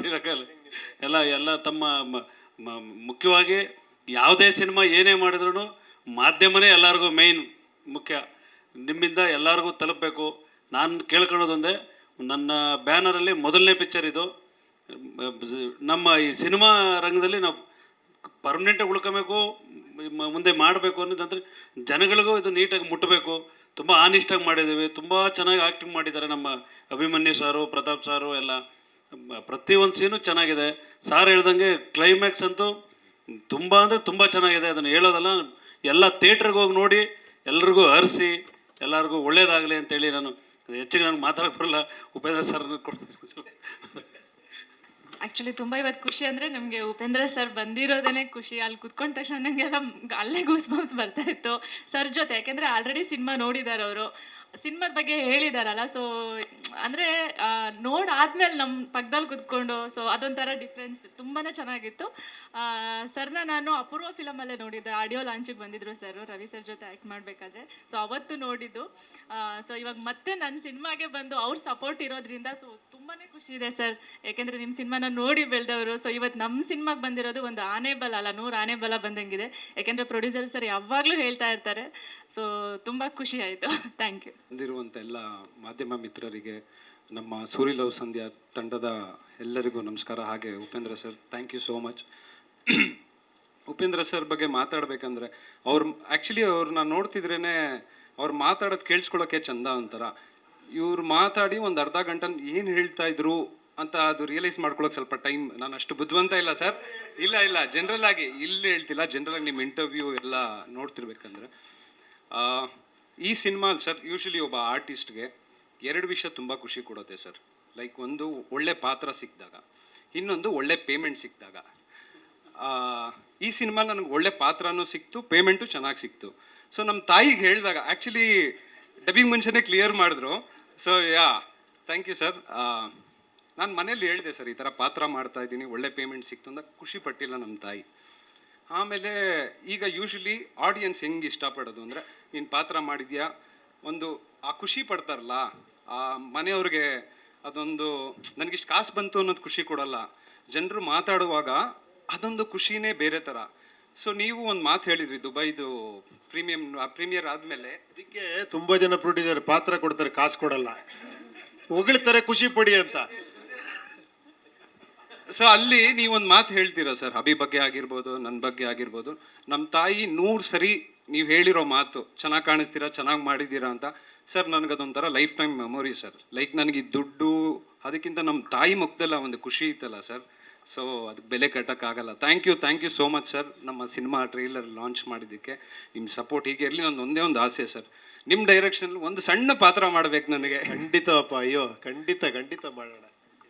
Speaker 4: ಹೇಳೋಕ್ಕಲ್ಲ. ಎಲ್ಲ ತಮ್ಮ ಮುಖ್ಯವಾಗಿ ಯಾವುದೇ ಸಿನಿಮಾ ಏನೇ ಮಾಡಿದ್ರು ಮಾಧ್ಯಮನೇ ಎಲ್ಲರಿಗೂ ಮೇಯ್ನ್ ಮುಖ್ಯ. ನಿಮ್ಮಿಂದ ಎಲ್ಲರಿಗೂ ತಲುಪಬೇಕು. ನಾನು ಕೇಳ್ಕೊಳ್ಳೋದೊಂದೇ, ನನ್ನ ಬ್ಯಾನರಲ್ಲಿ ಮೊದಲನೇ ಪಿಕ್ಚರ್ ಇದು. ನಮ್ಮ ಈ ಸಿನಿಮಾ ರಂಗದಲ್ಲಿ ನಾವು ಪರ್ಮನೆಂಟಾಗಿ ಉಳ್ಕೋಬೇಕು, ಮುಂದೆ ಮಾಡಬೇಕು ಅನ್ನೋದಂದರೆ ಜನಗಳಿಗೂ ಇದು ನೀಟಾಗಿ ಮುಟ್ಟಬೇಕು. ತುಂಬ ಆನಿಸ್ಟಾಗಿ ಮಾಡಿದ್ದೀವಿ. ತುಂಬ ಚೆನ್ನಾಗಿ ಆ್ಯಕ್ಟಿಂಗ್ ಮಾಡಿದ್ದಾರೆ ನಮ್ಮ ಅಭಿಮನ್ಯು ಸಾರು, ಪ್ರತಾಪ್ ಸಾರು ಎಲ್ಲ. ಪ್ರತಿಯೊಂದು ಸೀನು ಚೆನ್ನಾಗಿದೆ. ಸಾರ್ ಹೇಳ್ದಂಗೆ ಕ್ಲೈಮ್ಯಾಕ್ಸ್ ಅಂತೂ ತುಂಬ ಅಂದರೆ ತುಂಬ ಚೆನ್ನಾಗಿದೆ. ಅದನ್ನು ಹೇಳೋದಲ್ಲ, ಎಲ್ಲ ಥಿಯೇಟ್ರಿಗೆ ಹೋಗಿ ನೋಡಿ ಎಲ್ರಿಗೂ ಹರಿಸಿ ಎಲ್ಲರಿಗೂ ಒಳ್ಳೇದಾಗಲಿ ಅಂತೇಳಿ ನಾನು ಹೆಚ್ಚಿಗೆ ನನಗೆ ಮಾತಾಡೋಕ್ಕೆ ಬರಲ್ಲ. ಉಪೇಂದ್ರ ಸರ್ನ ಕೊಡ್ತೀನಿ.
Speaker 5: ಆ್ಯಕ್ಚುಲಿ ತುಂಬ ಇವತ್ತು ಖುಷಿ ಅಂದರೆ ನಮಗೆ ಉಪೇಂದ್ರ ಸರ್ ಬಂದಿರೋದೇ ಖುಷಿ. ಅಲ್ಲಿ ಕುತ್ಕೊಂಡ ತಕ್ಷಣ ನನಗೆಲ್ಲ ಅಲ್ಲೇ ಗೂಸ್ ಬಂಪ್ಸ್ ಬರ್ತಾಯಿತ್ತು ಸರ್ ಜೊತೆ. ಯಾಕೆಂದರೆ ಆಲ್ರೆಡಿ ಸಿನಿಮಾ ನೋಡಿದ್ದಾರೆ ಅವರು, ಸಿನಿಮಾದ ಬಗ್ಗೆ ಹೇಳಿದಾರಲ್ಲ. ಸೊ ಅಂದರೆ ನೋಡಾದ್ಮೇಲೆ ನಮ್ಮ ಪಕ್ಕದಲ್ಲಿ ಕುತ್ಕೊಂಡು, ಸೊ ಅದೊಂಥರ ಡಿಫ್ರೆನ್ಸ್ ತುಂಬಾ ಚೆನ್ನಾಗಿತ್ತು. ಸರ್ನ ನಾನು ಅಪೂರ್ವ ಫಿಲಮಲ್ಲೇ ನೋಡಿದ್ದೆ, ಆಡಿಯೋ ಲಾಂಚಿಗೆ ಬಂದಿದ್ರು ಸರ್, ರವಿ ಸರ್ ಜೊತೆ ಆ್ಯಕ್ಟ್ ಮಾಡಬೇಕಾದ್ರೆ. ಸೊ ಅವತ್ತು ನೋಡಿದ್ದು. ಸೊ ಇವಾಗ ಮತ್ತೆ ನನ್ನ ಸಿನಿಮಾಗೆ ಬಂದು ಅವ್ರ ಸಪೋರ್ಟ್ ಇರೋದ್ರಿಂದ ಸೊ ತುಂಬಾ ಖುಷಿ ಇದೆ ಸರ್. ಯಾಕೆಂದರೆ ನಿಮ್ಮ ಸಿನಿಮಾನ ನೋಡಿ ಬೆಳೆದವರು. ಸೊ ಇವತ್ತು ನಮ್ಮ ಸಿನಿಮಾಗೆ ಬಂದಿರೋದು ಒಂದು ಆನೆ ಬಲ ಅಲ್ಲ, 100 ಆನೆ ಬಲ ಬಂದಂಗಿದೆ. ಯಾಕೆಂದರೆ ಪ್ರೊಡ್ಯೂಸರ್ ಸರ್ ಯಾವಾಗಲೂ ಹೇಳ್ತಾ ಇರ್ತಾರೆ. ಸೊ ತುಂಬ ಖುಷಿ ಆಯಿತು. Thank you.
Speaker 6: ಬಂದಿರುವಂಥ ಎಲ್ಲ ಮಾಧ್ಯಮ ಮಿತ್ರರಿಗೆ, ನಮ್ಮ ಸೂರಿ ಲವ್ ಸಂಧ್ಯಾ ತಂಡದ ಎಲ್ಲರಿಗೂ ನಮಸ್ಕಾರ. ಹಾಗೆ Upendra sir, thank you so much. Upendra sir ಬಗ್ಗೆ ಮಾತಾಡಬೇಕಂದ್ರೆ ಆ್ಯಕ್ಚುಲಿ ಅವ್ರನ್ನ ನೋಡ್ತಿದ್ರೇ ಅವ್ರು ಮಾತಾಡೋದು ಕೇಳಿಸ್ಕೊಳ್ಳೋಕ್ಕೆ ಚಂದ ಒಂಥರ. ಇವ್ರು ಮಾತಾಡಿ ಒಂದು ಅರ್ಧ ಗಂಟೆ ಏನು ಹೇಳ್ತಾ ಇದ್ರು ಅಂತ ಅದು ರಿಯಲೈಸ್ ಮಾಡ್ಕೊಳ್ಳೋಕೆ ಸ್ವಲ್ಪ ಟೈಮ್. ನಾನು ಅಷ್ಟು ಬುದ್ಧಿವಂತ ಇಲ್ಲ ಸರ್. ಇಲ್ಲ ಜನರಲ್ ಆಗಿ ಇಲ್ಲಿ ಹೇಳ್ತಿಲ್ಲ, ಜನರಲ್ ಆಗಿ ನಿಮ್ಮ ಇಂಟರ್ವ್ಯೂ ಎಲ್ಲ ನೋಡ್ತಿರ್ಬೇಕಂದ್ರೆ ಈ ಸಿನಿಮಾ ಸರ್ ಯೂಶ್ವಲಿ ಒಬ್ಬ ಆರ್ಟಿಸ್ಟ್ಗೆ 2 ವಿಷಯ ತುಂಬ ಖುಷಿ ಕೊಡುತ್ತೆ ಸರ್. ಲೈಕ್ ಒಂದು ಒಳ್ಳೆ ಪಾತ್ರ ಸಿಕ್ಕಿದಾಗ, ಇನ್ನೊಂದು ಒಳ್ಳೆ ಪೇಮೆಂಟ್ ಸಿಕ್ಕಿದಾಗ. ಈ ಸಿನಿಮಾ ನನಗೆ ಒಳ್ಳೆ ಪಾತ್ರನೂ ಸಿಕ್ತು, ಪೇಮೆಂಟು ಚೆನ್ನಾಗಿ ಸಿಕ್ತು. ಸೊ ನಮ್ಮ ತಾಯಿಗೆ ಹೇಳಿದಾಗ ಆ್ಯಕ್ಚುಲಿ ಡಬ್ಬಿಂಗ್ ಮುಂಚೆನೇ ಕ್ಲಿಯರ್ ಮಾಡಿದ್ರು. So thank you sir. ನಾನು ಮನೇಲಿ ಹೇಳಿದೆ ಸರ್, ಈ ಥರ ಪಾತ್ರ ಮಾಡ್ತಾ ಇದ್ದೀನಿ, ಒಳ್ಳೆ ಪೇಮೆಂಟ್ ಸಿಕ್ತು ಅಂತ. ಖುಷಿ ಪಟ್ಟಿಲ್ಲ ನಮ್ಮ ತಾಯಿ. ಆಮೇಲೆ ಈಗ ಯೂಶ್ವಲಿ ಆಡಿಯನ್ಸ್ ಹೆಂಗೆ ಇಷ್ಟಪಡೋದು ಅಂದರೆ, ನೀನು ಪಾತ್ರ ಮಾಡಿದ್ಯಾ, ಒಂದು ಆ ಖುಷಿ ಪಡ್ತಾರಲ್ಲ ಆ ಮನೆಯವ್ರಿಗೆ, ಅದೊಂದು ನನಗಿಷ್ಟು ಕಾಸು ಬಂತು ಅನ್ನೋದು ಖುಷಿ ಕೊಡಲ್ಲ. ಜನರು ಮಾತಾಡುವಾಗ ಅದೊಂದು ಖುಷಿನೇ ಬೇರೆ ಥರ. ಸೊ ನೀವು ಒಂದು ಮಾತು ಹೇಳಿದ್ರಿ, ದುಬೈದು ಪ್ರೀಮಿಯರ್ ಆದಮೇಲೆ
Speaker 1: ಅದಕ್ಕೆ ತುಂಬ ಜನ ಪ್ರೊಡ್ಯೂಸರ್ ಪಾತ್ರ ಕೊಡ್ತಾರೆ, ಕಾಸು ಕೊಡಲ್ಲ, ಹೊಗಳ್ತಾರೆ ಖುಷಿ ಪಡಿ ಅಂತ.
Speaker 6: ಸೊ ಅಲ್ಲಿ ನೀವೊಂದು ಮಾತು ಹೇಳ್ತೀರಾ ಸರ್, ಅಭಿ ಬಗ್ಗೆ ಆಗಿರ್ಬೋದು, ನನ್ನ ಬಗ್ಗೆ ಆಗಿರ್ಬೋದು. ನಮ್ಮ ತಾಯಿ 100 ಸರಿ ನೀವು ಹೇಳಿರೋ ಮಾತು, ಚೆನ್ನಾಗಿ ಕಾಣಿಸ್ತೀರಾ, ಚೆನ್ನಾಗಿ ಮಾಡಿದ್ದೀರಾ ಅಂತ. ಸರ್ ನನಗದೊಂಥರ life time memory sir. Like ನನಗೆ ದುಡ್ಡು ಅದಕ್ಕಿಂತ ನಮ್ಮ ತಾಯಿ ಮುಖದಲ್ಲ ಒಂದು ಖುಷಿ ಇತ್ತಲ್ಲ ಸರ್, ಸೊ ಅದಕ್ಕೆ ಬೆಲೆ ಕಟ್ಟೋಕ್ಕಾಗಲ್ಲ. Thank you so much sir, ನಮ್ಮ ಸಿನಿಮಾ ಟ್ರೈಲರ್ ಲಾಂಚ್ ಮಾಡಿದ್ದಕ್ಕೆ. ನಿಮ್ಮ ಸಪೋರ್ಟ್ ಹೀಗೆ ಇರಲಿ. ನನ್ನ ಒಂದೇ ಒಂದು ಆಸೆ ಸರ್, ನಿಮ್ಮ ಡೈರೆಕ್ಷನಲ್ಲಿ ಒಂದು ಸಣ್ಣ ಪಾತ್ರ ಮಾಡಬೇಕು ನನಗೆ.
Speaker 1: ಖಂಡಿತಪ್ಪ, ಅಯ್ಯೋ ಖಂಡಿತ ಮಾಡೋಣ.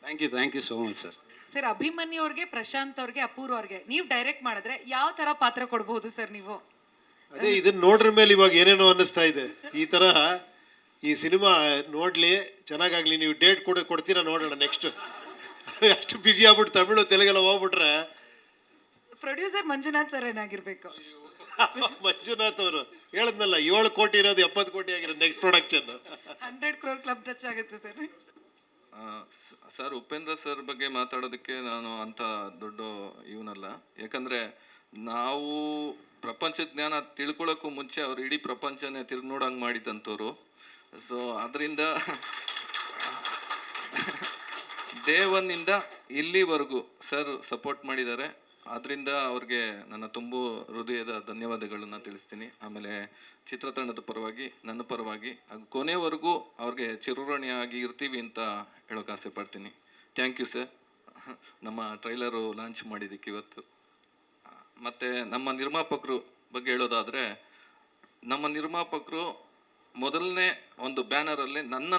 Speaker 6: Thank you so much sir.
Speaker 2: Sir, Abhimanyu ಅವ್ರಿಗೆ, ಪ್ರಶಾಂತ್ ಅವ್ರಿಗೆ, ಅಪೂರ್ವ ಅವ್ರಿಗೆ ನೀವು ಡೈರೆಕ್ಟ್ ಮಾಡಿದ್ರೆ ಯಾವ ತರ ಪಾತ್ರ ಕೊಡ್ಬೋದು ಸರ್ ನೀವು?
Speaker 1: ಅದೇ ಇದನ್ನ ನೋಡ್ರ ಮೇಲೆ ಇವಾಗ ಏನೇನೋ ಅನ್ನಿಸ್ತಾ ಇದೆ. ಈ ತರ ಈ ಸಿನಿಮಾ ನೋಡ್ಲಿ, ಚೆನ್ನಾಗಾಗ್ಲಿ. ನೀವು ಡೇಟ್ ಕೊಡ್ತೀರಾ ನೋಡೋಣ ನೆಕ್ಸ್ಟ್. ಅಷ್ಟು ಬ್ಯುಸಿ ಆಗ್ಬಿಟ್ಟು ತಮಿಳು ತೆಲುಗೆಲ್ಲ ಹೋಗ್ಬಿಟ್ರೆ.
Speaker 2: ಪ್ರೊಡ್ಯೂಸರ್ ಮಂಜುನಾಥ್ ಸರ್ ಏನಾಗಿರ್ಬೇಕು?
Speaker 1: ಮಂಜುನಾಥ್ ಅವರು ಹೇಳದ್ನಲ್ಲ, 7 ಕೋಟಿ ಇರೋದು 70 ಕೋಟಿ ಆಗಿರೋದು next production.
Speaker 2: 100 crore club touch ಆಗುತ್ತೆ ಸರ್.
Speaker 7: ಸರ್, ಉಪೇಂದ್ರ ಸರ್ ಬಗ್ಗೆ ಮಾತಾಡೋದಕ್ಕೆ ನಾನು ಅಂಥ ದೊಡ್ಡ ಇವನಲ್ಲ. ಯಾಕಂದರೆ ನಾವು ಪ್ರಪಂಚ ಜ್ಞಾನ ತಿಳ್ಕೊಳ್ಳೋಕ್ಕೂ ಮುಂಚೆ ಅವ್ರು ಇಡೀ ಪ್ರಪಂಚನೇ ತಿರುಗಿ ನೋಡಂಗೆ ಮಾಡಿದ್ದಂಥವ್ರು. ಸೊ ಅದರಿಂದ ಡೇ 1 ಇಲ್ಲಿವರೆಗೂ ಸರ್ ಸಪೋರ್ಟ್ ಮಾಡಿದ್ದಾರೆ. ಅದರಿಂದ ಅವ್ರಿಗೆ ನನ್ನ ತುಂಬ ಹೃದಯದ ಧನ್ಯವಾದಗಳನ್ನು ತಿಳಿಸ್ತೀನಿ. ಆಮೇಲೆ ಚಿತ್ರತಂಡದ ಪರವಾಗಿ, ನನ್ನ ಪರವಾಗಿ, ಹಾಗೂ ಕೊನೆವರೆಗೂ ಅವ್ರಿಗೆ ಚಿರಋಣಿಯಾಗಿ ಇರ್ತೀವಿ ಅಂತ ಹೇಳೋಕೆ ಆಸೆ ಪಡ್ತೀನಿ. ಥ್ಯಾಂಕ್ ಯು ಸರ್, ನಮ್ಮ ಟ್ರೈಲರು ಲಾಂಚ್ ಮಾಡಿದ್ದಕ್ಕೆ ಇವತ್ತು. ಮತ್ತು ನಮ್ಮ ನಿರ್ಮಾಪಕರು ಬಗ್ಗೆ ಹೇಳೋದಾದರೆ, ನಮ್ಮ ನಿರ್ಮಾಪಕರು ಮೊದಲನೇ ಒಂದು ಬ್ಯಾನರಲ್ಲಿ ನನ್ನ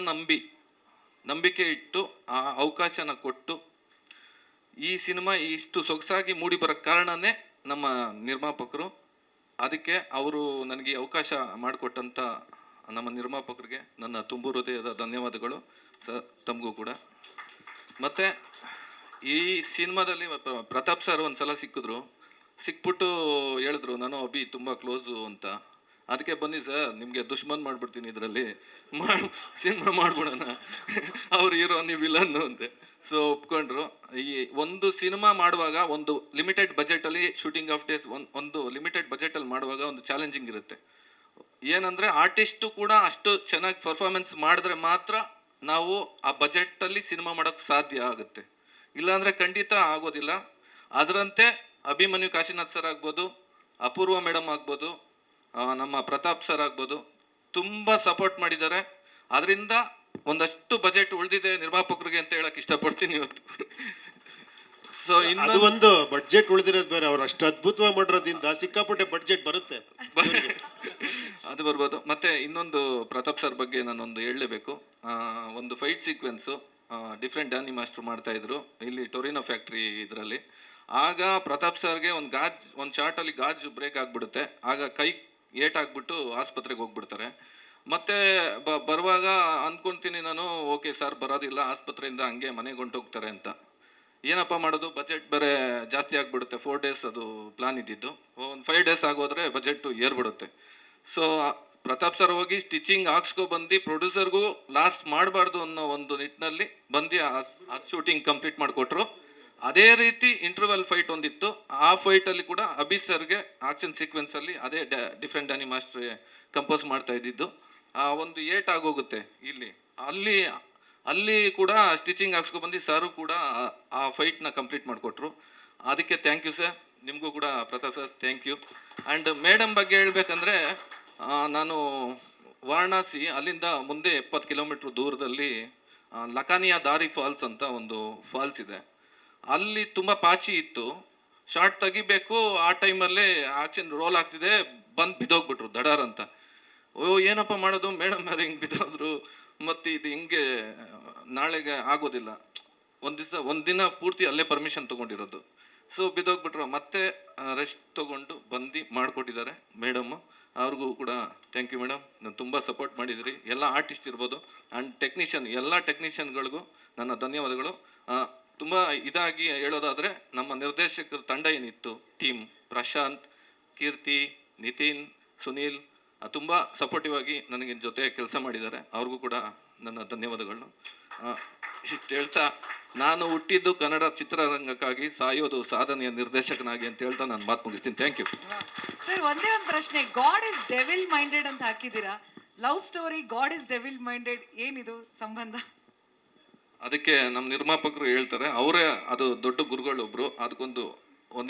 Speaker 7: ನಂಬಿಕೆ ಇಟ್ಟು ಆ ಅವಕಾಶನ ಕೊಟ್ಟು ಈ ಸಿನಿಮಾ ಇಷ್ಟು ಸೊಗಸಾಗಿ ಮೂಡಿ ಬರೋಕ್ಕೆ ಕಾರಣನೇ ನಮ್ಮ ನಿರ್ಮಾಪಕರು. ಅದಕ್ಕೆ ಅವರು ನನಗೆ ಅವಕಾಶ ಮಾಡಿಕೊಟ್ಟಂಥ ನಮ್ಮ ನಿರ್ಮಾಪಕರಿಗೆ ನನ್ನ ತುಂಬ ಹೃದಯದ ಧನ್ಯವಾದಗಳು ಸರ್, ತಮಗೂ ಕೂಡ. ಮತ್ತು ಈ ಸಿನಿಮಾದಲ್ಲಿ ಪ್ರತಾಪ್ ಸರ್ ಒಂದು ಸಲ ಸಿಕ್ಬಿಟ್ಟು ಹೇಳಿದ್ರು, ನಾನು ಅಭಿ ತುಂಬ ಕ್ಲೋಸು ಅಂತ. ಅದಕ್ಕೆ ಬನ್ನಿ ಸರ್, ನಿಮಗೆ ದುಶ್ಮನ್ ಮಾಡಿಬಿಡ್ತೀನಿ, ಇದರಲ್ಲಿ ಸಿನಿಮಾ ಮಾಡ್ಬಿಡೋಣ, ಅವ್ರು ಹೀರೋ ನೀವು ವಿಲನ್ನು ಅಂತೆ. ಸೊ ಒಪ್ಕೊಂಡ್ರು. ಈ ಒಂದು ಸಿನಿಮಾ ಮಾಡುವಾಗ ಒಂದು ಲಿಮಿಟೆಡ್ ಬಜೆಟಲ್ಲಿ ಶೂಟಿಂಗ್ ಆಫ್ ಡೇಸ್ ಒಂದು ಲಿಮಿಟೆಡ್ ಬಜೆಟಲ್ಲಿ ಮಾಡುವಾಗ ಒಂದು ಚಾಲೆಂಜಿಂಗ್ ಇರುತ್ತೆ. ಏನಂದರೆ ಆರ್ಟಿಸ್ಟು ಕೂಡ ಅಷ್ಟು ಚೆನ್ನಾಗಿ ಪರ್ಫಾರ್ಮೆನ್ಸ್ ಮಾಡಿದ್ರೆ ಮಾತ್ರ ನಾವು ಆ ಬಜೆಟಲ್ಲಿ ಸಿನಿಮಾ ಮಾಡೋಕ್ಕೆ ಸಾಧ್ಯ ಆಗುತ್ತೆ, ಇಲ್ಲಾಂದರೆ ಖಂಡಿತ ಆಗೋದಿಲ್ಲ. ಅದರಂತೆ ಅಭಿಮನ್ಯು ಕಾಶಿನಾಥ್ ಸರ್ ಆಗ್ಬೋದು, ಅಪೂರ್ವ ಮೇಡಮ್ ಆಗ್ಬೋದು, ನಮ್ಮ ಪ್ರತಾಪ್ ಸರ್ ಆಗ್ಬೋದು, ತುಂಬ ಸಪೋರ್ಟ್ ಮಾಡಿದ್ದಾರೆ. ಅದರಿಂದ ಒಂದಷ್ಟು ಬಜೆಟ್ ಉಳಿದಿದೆ ನಿರ್ಮಾಪಕರಿಗೆ ಅಂತ ಹೇಳಕ್ ಇಷ್ಟಪಡ್ತೀನಿ ಇವತ್ತು. ಸೊ
Speaker 1: ಅದು ಒಂದು ಬಡ್ಜೆಟ್ ಉಳಿದಿರೋದು ಬೇರೆ, ಅವ್ರು ಅಷ್ಟು ಅದ್ಭುತವಾಗಿ ಮಾಡಿರೋದ್ರಿಂದ ಸಿಕ್ಕಾಪಟ್ಟೆ ಬಡ್ಜೆಟ್ ಬರುತ್ತೆ,
Speaker 7: ಅದು ಬರ್ಬೋದು. ಮತ್ತೆ ಇನ್ನೊಂದು ಪ್ರತಾಪ್ ಸರ್ ಬಗ್ಗೆ ನಾನೊಂದು ಹೇಳಲೇಬೇಕು. ಒಂದು fight sequence different Danny master ಮಾಡ್ತಾ ಇದ್ರು ಇಲ್ಲಿ ಟೊರಿನೋ ಫ್ಯಾಕ್ಟ್ರಿ ಇದರಲ್ಲಿ. ಆಗ ಪ್ರತಾಪ್ ಸರ್ಗೆ ಒಂದು ಶಾರ್ಟಲ್ಲಿ ಗಾಜು ಬ್ರೇಕ್ ಆಗಿಬಿಡುತ್ತೆ. ಆಗ ಕೈ ಏಟಾಗ್ಬಿಟ್ಟು ಆಸ್ಪತ್ರೆಗೆ ಹೋಗ್ಬಿಡ್ತಾರೆ. ಮತ್ತೆ ಬರುವಾಗ ಅಂದ್ಕೊತೀನಿ ನಾನು, ಓಕೆ ಸರ್ ಬರೋದಿಲ್ಲ, ಆಸ್ಪತ್ರೆಯಿಂದ ಹಂಗೆ ಮನೆಗೆ ಹೊಂಟೋಗ್ತಾರೆ ಅಂತ. ಏನಪ್ಪ ಮಾಡೋದು, ಬಜೆಟ್ ಬೇರೆ ಜಾಸ್ತಿ ಆಗಿಬಿಡುತ್ತೆ. 4 days ಅದು ಪ್ಲಾನ್ ಇದ್ದಿದ್ದು, ಒಂದು 5 days ಆಗೋದ್ರೆ ಬಜೆಟ್ಟು ಏರ್ಬಿಡುತ್ತೆ. ಸೊ ಪ್ರತಾಪ್ ಸರ್ ಹೋಗಿ ಸ್ಟಿಚಿಂಗ್ ಹಾಕ್ಸ್ಕೊಬಂದು ಪ್ರೊಡ್ಯೂಸರ್ಗೂ ಲಾಸ್ ಮಾಡಬಾರ್ದು ಅನ್ನೋ ಒಂದು ನಿಟ್ಟಿನಲ್ಲಿ ಬಂದು ಆ ಶೂಟಿಂಗ್ ಕಂಪ್ಲೀಟ್ ಮಾಡಿಕೊಟ್ರು. ಅದೇ ರೀತಿ ಇಂಟರ್ವಲ್ ಫೈಟ್ ಒಂದಿತ್ತು. ಆ ಫೈಟಲ್ಲಿ ಕೂಡ ಅಭಿ ಸರ್ಗೆ ಆಕ್ಷನ್ ಸೀಕ್ವೆನ್ಸಲ್ಲಿ ಅದೇ ಡಿಫ್ರೆಂಟ್ ಡ್ಯಾನಿ ಮಾಸ್ಟರ್ ಕಂಪೋಸ್ ಮಾಡ್ತಾ ಇದ್ದಿದ್ದು. ಒಂದು ಏಟ್ ಆಗೋಗುತ್ತೆ ಅಲ್ಲಿ ಕೂಡ ಸ್ಟಿಚಿಂಗ್ ಹಾಕ್ಸ್ಕೊಬಂದು ಸರು ಕೂಡ ಆ ಫೈಟ್ನ ಕಂಪ್ಲೀಟ್ ಮಾಡಿಕೊಟ್ರು. ಅದಕ್ಕೆ ಥ್ಯಾಂಕ್ ಯು ಸರ್, ನಿಮಗೂ ಕೂಡ Pratap sir thank you. And madam ಬಗ್ಗೆ ಹೇಳ್ಬೇಕಂದ್ರೆ, ನಾನು ವಾರಣಾಸಿ ಅಲ್ಲಿಂದ ಮುಂದೆ 70 ಕಿಲೋಮೀಟ್ರ್ ದೂರದಲ್ಲಿ ಲಕಾನಿಯಾ ದಾರಿ ಫಾಲ್ಸ್ ಅಂತ ಒಂದು ಫಾಲ್ಸ್ ಇದೆ. ಅಲ್ಲಿ ತುಂಬ ಪಾಚಿ ಇತ್ತು, ಶಾರ್ಟ್ ತೆಗಿಬೇಕು. ಆ ಟೈಮಲ್ಲೇ ಆಕ್ಷನ್ ರೋಲ್ ಆಗ್ತಿದೆ, ಬಂದು ಬಿದ್ದೋಗ್ಬಿಟ್ರು ದಡಾರ್ ಅಂತ. ಏನಪ್ಪ ಮಾಡೋದು, ಮೇಡಮ್ ಯಾರು ಹಿಂಗೆ ಬಿದ್ದೋದ್ರು, ಮತ್ತು ಇದು ಹಿಂಗೆ ನಾಳೆಗೆ ಆಗೋದಿಲ್ಲ. ಒಂದಿನ ಪೂರ್ತಿ ಅಲ್ಲೇ ಪರ್ಮಿಷನ್ ತೊಗೊಂಡಿರೋದು. ಸೊ ಬಿದ್ದೋಗ್ಬಿಟ್ರು. ಮತ್ತೆ ರೆಸ್ಟ್ ತೊಗೊಂಡು ಬಂದು ಮಾಡಿಕೊಟ್ಟಿದ್ದಾರೆ ಮೇಡಮ್ಮು. ಅವ್ರಿಗೂ ಕೂಡ ಥ್ಯಾಂಕ್ ಯು ಮೇಡಮ್, ನಾನು ತುಂಬ ಸಪೋರ್ಟ್ ಮಾಡಿದಿರಿ. ಎಲ್ಲ ಆರ್ಟಿಸ್ಟ್ ಇರ್ಬೋದು ಆ್ಯಂಡ್ ಎಲ್ಲ ಟೆಕ್ನಿಷಿಯನ್ಗಳಿಗೂ ನನ್ನ ಧನ್ಯವಾದಗಳು. ತುಂಬ ಇದಾಗಿ ಹೇಳೋದಾದರೆ, ನಮ್ಮ ನಿರ್ದೇಶಕರ ತಂಡ ಏನಿತ್ತು, ಟೀಮ್ ಪ್ರಶಾಂತ್, ಕೀರ್ತಿ, ನಿತಿನ್, ಸುನೀಲ್ ತುಂಬ ಸಪೋರ್ಟಿವ್ ಆಗಿ ನನಗೆ ಜೊತೆ ಕೆಲಸ ಮಾಡಿದ್ದಾರೆ. ಅವ್ರಿಗೂ ಕೂಡ ನನ್ನ ಧನ್ಯವಾದಗಳು. ಇಷ್ಟು ಹೇಳ್ತಾ, ನಾನು ಹುಟ್ಟಿದ್ದು ಕನ್ನಡ ಚಿತ್ರರಂಗಕ್ಕಾಗಿ, ಸಾಯೋದು ಸಾಧನೆಯ ನಿರ್ದೇಶಕನಾಗಿ ಅಂತ ಹೇಳ್ತಾ ನಾನು ಮಾತು ಮುಗಿಸ್ತೀನಿ. Thank you
Speaker 2: sir. ಒಂದೇ ಒಂದು ಪ್ರಶ್ನೆ, ಗಾಡ್ ಇಸ್ ಡೆವಿಲ್ ಮೈಂಡೆಡ್ ಅಂತ ಹಾಕಿದ್ದೀರಾ, love story God is devil minded, ಏನಿದು ಸಂಬಂಧ?
Speaker 7: ಅದಕ್ಕೆ ನಮ್ಮ ನಿರ್ಮಾಪಕರು ಹೇಳ್ತಾರೆ, ಅವರೇ ಅದು ದೊಡ್ಡ ಗುರುಗಳೊಬ್ರು, ಅದಕ್ಕೊಂದು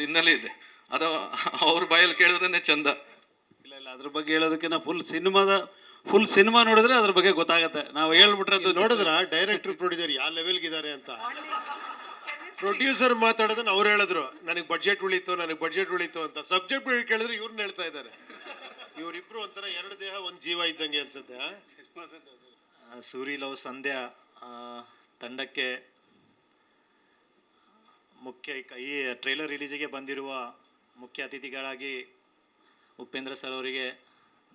Speaker 7: ಹಿನ್ನೆಲೆ ಇದೆ. ಅದು ಅವ್ರ ಬಾಯಲ್ಲಿ ಕೇಳಿದ್ರೇ ಚಂದ.
Speaker 4: ಇಲ್ಲ ಅದ್ರ ಬಗ್ಗೆ ಹೇಳೋದಕ್ಕಿಂತ ಫುಲ್ ಸಿನಿಮಾದ ಫುಲ್ ಸಿನಿಮಾ ನೋಡಿದ್ರೆ ಅದ್ರ ಬಗ್ಗೆ ಗೊತ್ತಾಗತ್ತೆ. ನಾವು ಹೇಳ್ಬಿಟ್ರೆ ಅದು
Speaker 1: ನೋಡಿದ್ರ ಡೈರೆಕ್ಟರ್ ಪ್ರೊಡ್ಯೂಸರ್ ಯಾವ ಲೆವೆಲ್ಗೆ ಇದ್ದಾರೆ ಅಂತ. ಪ್ರೊಡ್ಯೂಸರ್ ಮಾತಾಡೋದನ್ನ ಅವ್ರು ಹೇಳಿದ್ರು ನನಗೆ ಬಡ್ಜೆಟ್ ಉಳಿತು ಅಂತ. ಸಬ್ಜೆಕ್ಟ್ ಕೇಳಿದ್ರೆ ಇವ್ರನ್ನ ಹೇಳ್ತಾ ಇದ್ದಾರೆ. ಇವರಿಬ್ರು ಒಂಥರ ಎರಡು ದೇಹ ಒಂದು ಜೀವ ಇದ್ದಂಗೆ ಅನ್ಸುತ್ತೆ.
Speaker 3: ಸೂರಿ ಲವ್ ಸಂಧ್ಯಾ ತಂಡಕ್ಕೆ ಈ ಟ್ರೈಲರ್ ರಿಲೀಸಿಗೆ ಬಂದಿರುವ ಮುಖ್ಯ ಅತಿಥಿಗಳಾಗಿ ಉಪೇಂದ್ರ ಸರ್ ಅವರಿಗೆ